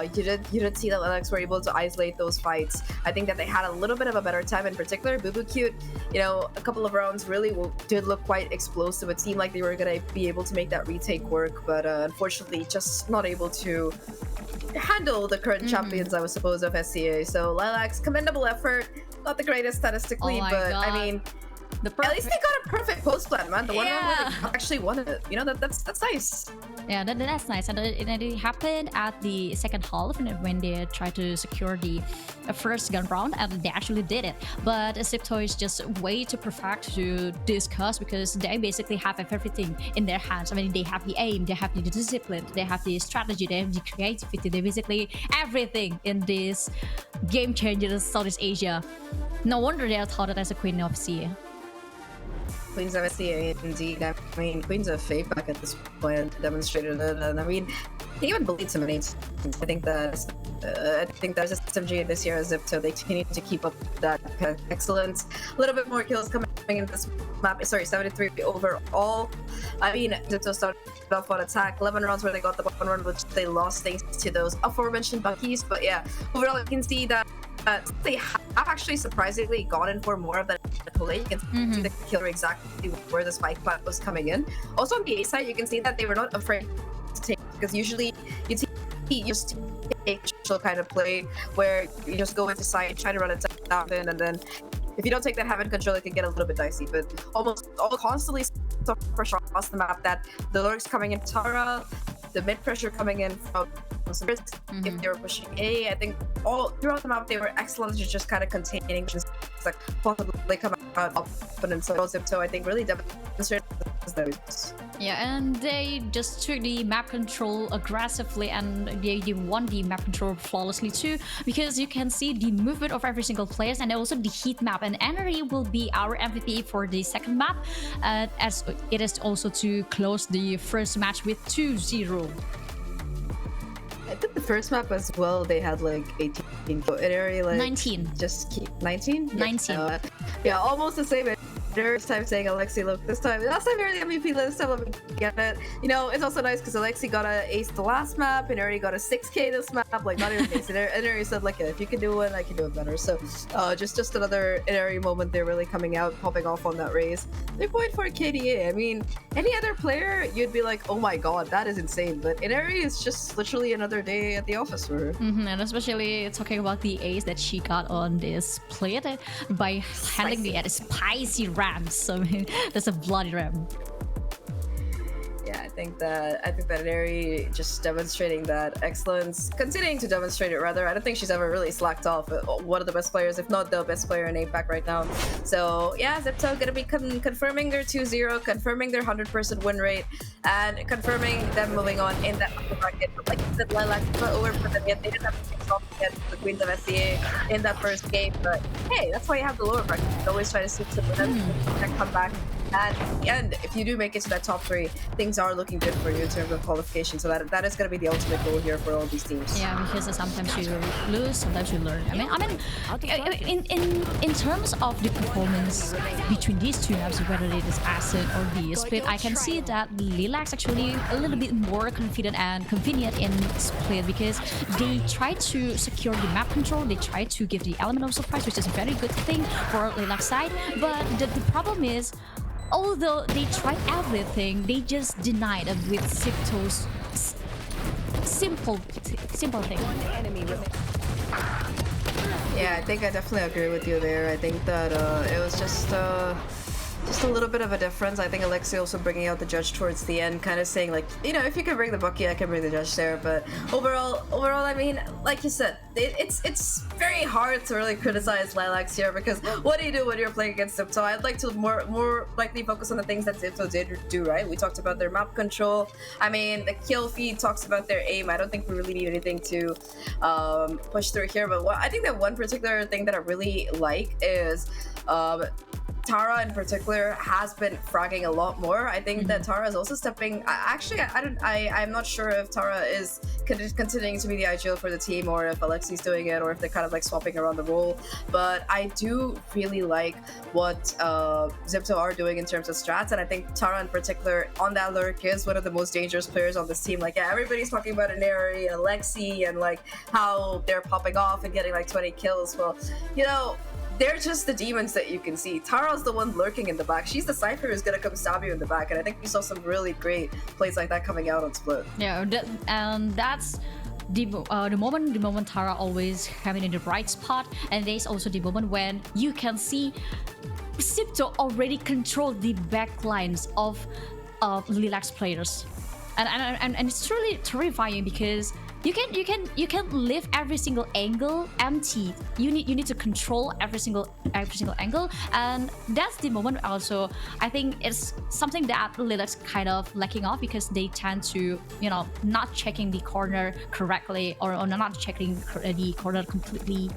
you did see that LILAX were able to isolate those fights. I think that they had a little bit of a better time. In particular, Boo Cute, a couple of rounds really did look quite explosive. It seemed like they were gonna be able to make that retake work, but unfortunately, just not able to handle the current champions, I would suppose, of SCA. So LILAX, commendable effort. Not the greatest statistically, but God. I mean, at least they got a perfect post plan, man. The one where they actually won it. That's nice. Yeah, that's nice. And it happened at the second half when they tried to secure the first gun round, and they actually did it. But XIPTO is just way too perfect to discuss because they basically have everything in their hands. I mean, they have the aim, they have the discipline, they have the strategy, they have the creativity. They basically everything in this game changer Southeast Asia. No wonder they are touted as a queen of sea. Queens of SCA, indeed. I mean, Queens of Fate back at this point demonstrated it, and I mean, he even bullied some innings. I think that SMG this year as XIPTO, they continue to keep up that excellence. A little bit more kills coming in this map. Sorry, 73 overall. I mean, XIPTO started off on attack. 11 rounds where they got the one run, which they lost thanks to those aforementioned Buckies. But yeah, overall, you can see that they have actually surprisingly gotten for more of that play. You can see the killer exactly where the spike plant was coming in. Also on the A side, you can see that they were not afraid to take, because usually you just take a kind of play where you just go into side, try to run it down, and then if you don't take that heaven control, it can get a little bit dicey. But almost all constantly so pressure across the map that the lurks coming in Tara, the mid pressure coming in from if they were pushing A. I think all throughout the map they were excellent at just kind of containing like possibly come out opponents. So XIPTO, I think, really demonstrated those. Yeah, and they just took the map control aggressively, and they won the map control flawlessly too, because you can see the movement of every single player and also the heat map. And Energy will be our MVP for the second map, as it is also to close the first match with 2-0. I think the first map as well, they had like 18, so it already like 19. Just keep 19. 19. Yeah, almost the same. This time saying Alexi, look, last time you're the MVP, this time let me get it. It's also nice because Alexi got an ace the last map and already got a 6k this map, like not even ace. And already said like, if you can do it, I can do it better. So just another Inari moment. They're really coming out, popping off on that raise. 3.4 KDA. I mean, any other player, you'd be like, oh my god, that is insane. But Inari is just literally another day at the office for her. And especially talking about the ace that she got on this plate by handling the spicy rams. I mean, that's a bloody ram. Yeah, think that Neri just demonstrating that excellence, continuing to demonstrate it rather. I don't think she's ever really slacked off. One of the best players, if not the best player in APAC right now. So yeah, XIPTO gonna be confirming their 2-0, confirming their 100% win rate, and confirming them moving on in that upper bracket. But like you said, LILAX not over for them yet. They didn't have to face off against the Queens of SCA in that first game. But hey, that's why you have the lower bracket. You always try to switch to them and come back. And if you do make it to that top 3, things are looking good for you in terms of qualification. So that is going to be the ultimate goal here for all these teams. Yeah, because sometimes you lose, sometimes you learn. In terms of the performance between these two maps, whether it is Acid or the Split, I can see that LILAX actually a little bit more confident and convenient in Split because they try to secure the map control. They try to give the element of surprise, which is a very good thing for LILAX side. But the problem is, although they tried everything, they just denied it with XIPTO's simple thing. Yeah, I think I definitely agree with you there. I think that it was just a little bit of a difference. I think Alexi also bringing out the judge towards the end, kind of saying like, you know, if you can bring the bucky, I can bring the judge there. But overall, I mean, like you said, it's very hard to really criticize LILAX here because what do you do when you're playing against XIPTO? I'd like to more likely focus on the things that XIPTO did do right. We talked about their map control. I mean, the kill feed talks about their aim. I don't think we really need anything to push through here. But I think that one particular thing that I really like is Tara in particular has been fragging a lot more. I think that Tara is also stepping. Actually, I'm not sure if Tara is continuing to be the IGL for the team, or if Alexi's doing it, or if they're kind of like swapping around the role. But I do really like what XIPTO are doing in terms of strats, and I think Tara in particular on that lurk is one of the most dangerous players on this team. Like, yeah, everybody's talking about Ineri and Lexi and like how they're popping off and getting like 20 kills. Well, you know, they're just the demons that you can see. Tara's the one lurking in the back. She's the Cypher who's gonna come stab you in the back, and I think we saw some really great plays like that coming out on Split. Yeah, and that's the moment Tara always having in the right spot, and there's also the moment when you can see XIPTO already control the back lines of LILAX players, and it's truly terrifying because you can leave every single angle empty. You need to control every single angle, and that's the moment also I think it's something that LILAX kind of lacking off because they tend to, you know, not checking the corner correctly or not checking the corner completely.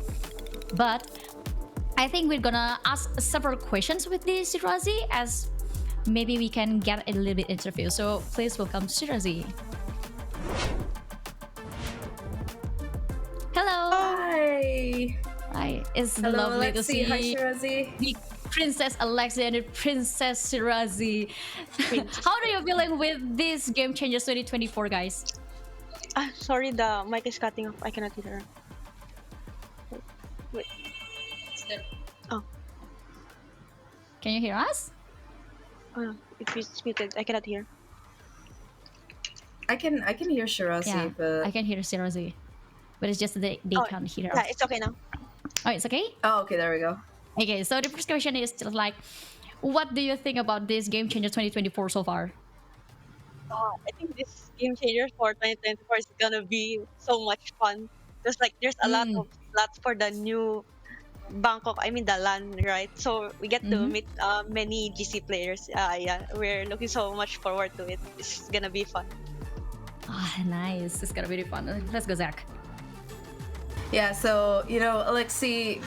But I think we're gonna ask several questions with the Shirazi, as maybe we can get a little bit interview. So please welcome Shirazi. Hello. Hi. Hi. It's Hello, lovely Alexi. to see Hi, Shirazi. the Princess Alexi and the Princess Shirazi. How are you feeling with this Game Changers 2024, guys? Sorry, the mic is cutting off. I cannot hear her. Wait. Oh, Can you hear us? it's muted. I cannot hear. I can hear Shirazi, Yeah, but I can hear Shirazi, but it's just that they can't hear Yeah, us. it's okay now. Oh, it's okay? oh, okay, there we go. Okay, so the first question is just like, what do you think about this Game Changer 2024 so far? I think this game changer for 2024 is gonna be so much fun. There's a lot of slots for the new Bangkok. I mean the LAN, right? So we get to meet many GC players. Yeah, we're looking so much forward to it. It's gonna be fun. Ah, nice. It's gonna be really fun. Let's go, Zach. Yeah, so, you know, Alexi,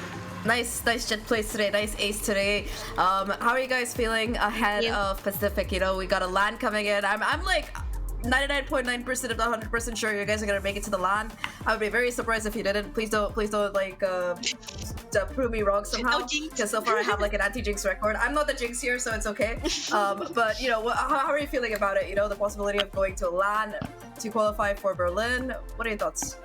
nice jet plays today, nice ace today. How are you guys feeling ahead of Pacific? You know, we got a LAN coming in. I'm like 99.9% if not 100% sure you guys are gonna make it to the LAN. I would be very surprised if you didn't. Please don't like prove me wrong somehow. No jinx. Because so far I have like an anti-jinx record. I'm not the jinx here, so it's okay. But you know, how are you feeling about it? You know, the possibility of going to a LAN to qualify for Berlin. What are your thoughts?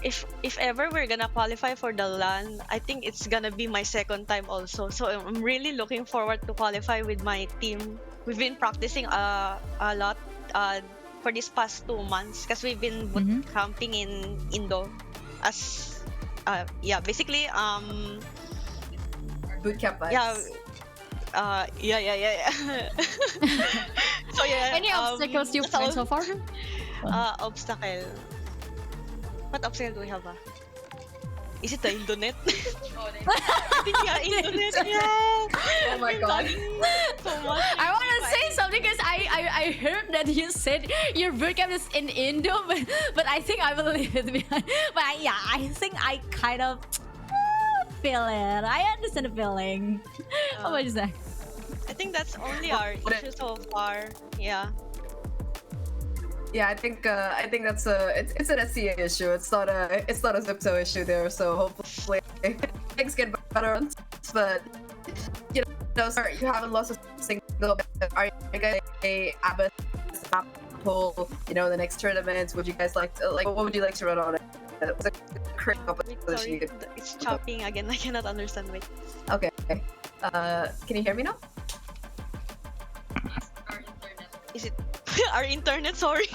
If ever we're gonna qualify for the LAN, I think it's gonna be my second time also. So I'm really looking forward to qualify with my team. We've been practicing a lot for these past 2 months because we've been boot camping in Indo as basically Bootcamp vibes. yeah. So yeah. Any obstacles you've that's all. played so far? Obstacle. What obstacle do we have? Is it the internet? I think yeah, internet. Yeah. Oh my god. So much. I want to say something because I heard that you said your bootcamp is in Indo, but I think I will leave it behind. But yeah, I think I kind of feel it. I understand the feeling. How about you say? I think that's only our issue so far. Yeah. Yeah, I think that's it's an SCA issue. It's not a XIPTO issue there. So hopefully things get better. But you know, sir, you haven't lost a single bit. Are you guys a Abbott pool? You know, the next tournament. Would you guys like to what would you like to run on it? It's a great Wait, sorry, it's chopping again. I cannot understand. Wait. Okay. Can you hear me now? Is it our internet? Sorry.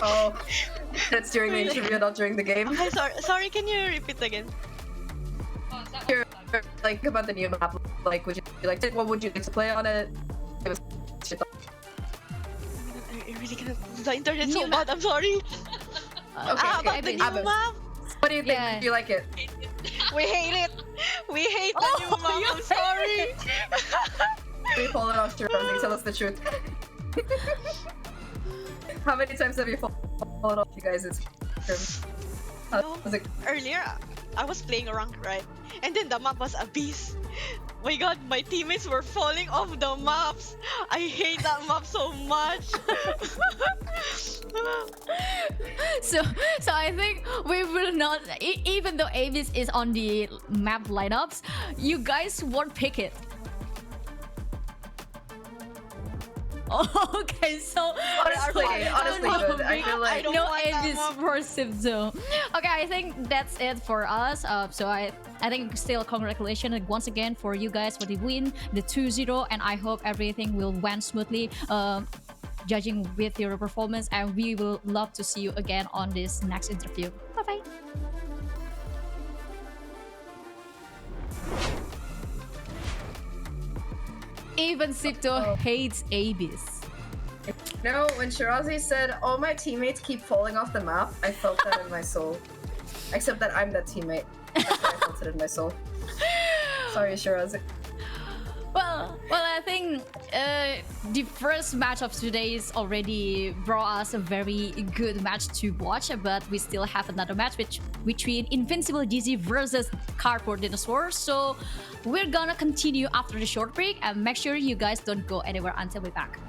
Oh, that's during the interview, not during the game. Okay, sorry. Can you repeat again? You're, like about the new map. Like, would you like to? What would you like to play on it? It was. I really cannot. The internet's so bad. I'm sorry. About the new Abbas. map. What do you think? Yeah. Do you like it? We hate it. We hate the new map. I'm sorry. We fallen off to Rosie. Tell us the truth. How many times have you fallen off, you guys? Was it? Earlier, I was playing a rank, right? And then the map was Abyss. My god, my teammates were falling off the maps. I hate that map so much. So I think we will not, even though Abyss is on the map lineups, you guys won't pick it. Okay, so Honestly, good. I feel like don't no want that Abyss map. for XIPTO. Okay, I think that's it for us. So I think still congratulations once again for you guys for the win, the 2-0, and I hope everything will went smoothly. Judging with your performance, and we will love to see you again on this next interview. Bye bye. Even XIPTO hates Abyss. no. When Shirazi said, "Oh, my teammates keep falling off the map," I felt that in my soul. Except that I'm that teammate. That's why I felt it in my soul. Sorry, Shirazi. Well, I think the first match of today is already brought us a very good match to watch, but we still have another match between Invincible DZ versus Cardboard Dinosaur. So we're gonna continue after the short break, and make sure you guys don't go anywhere until we're back.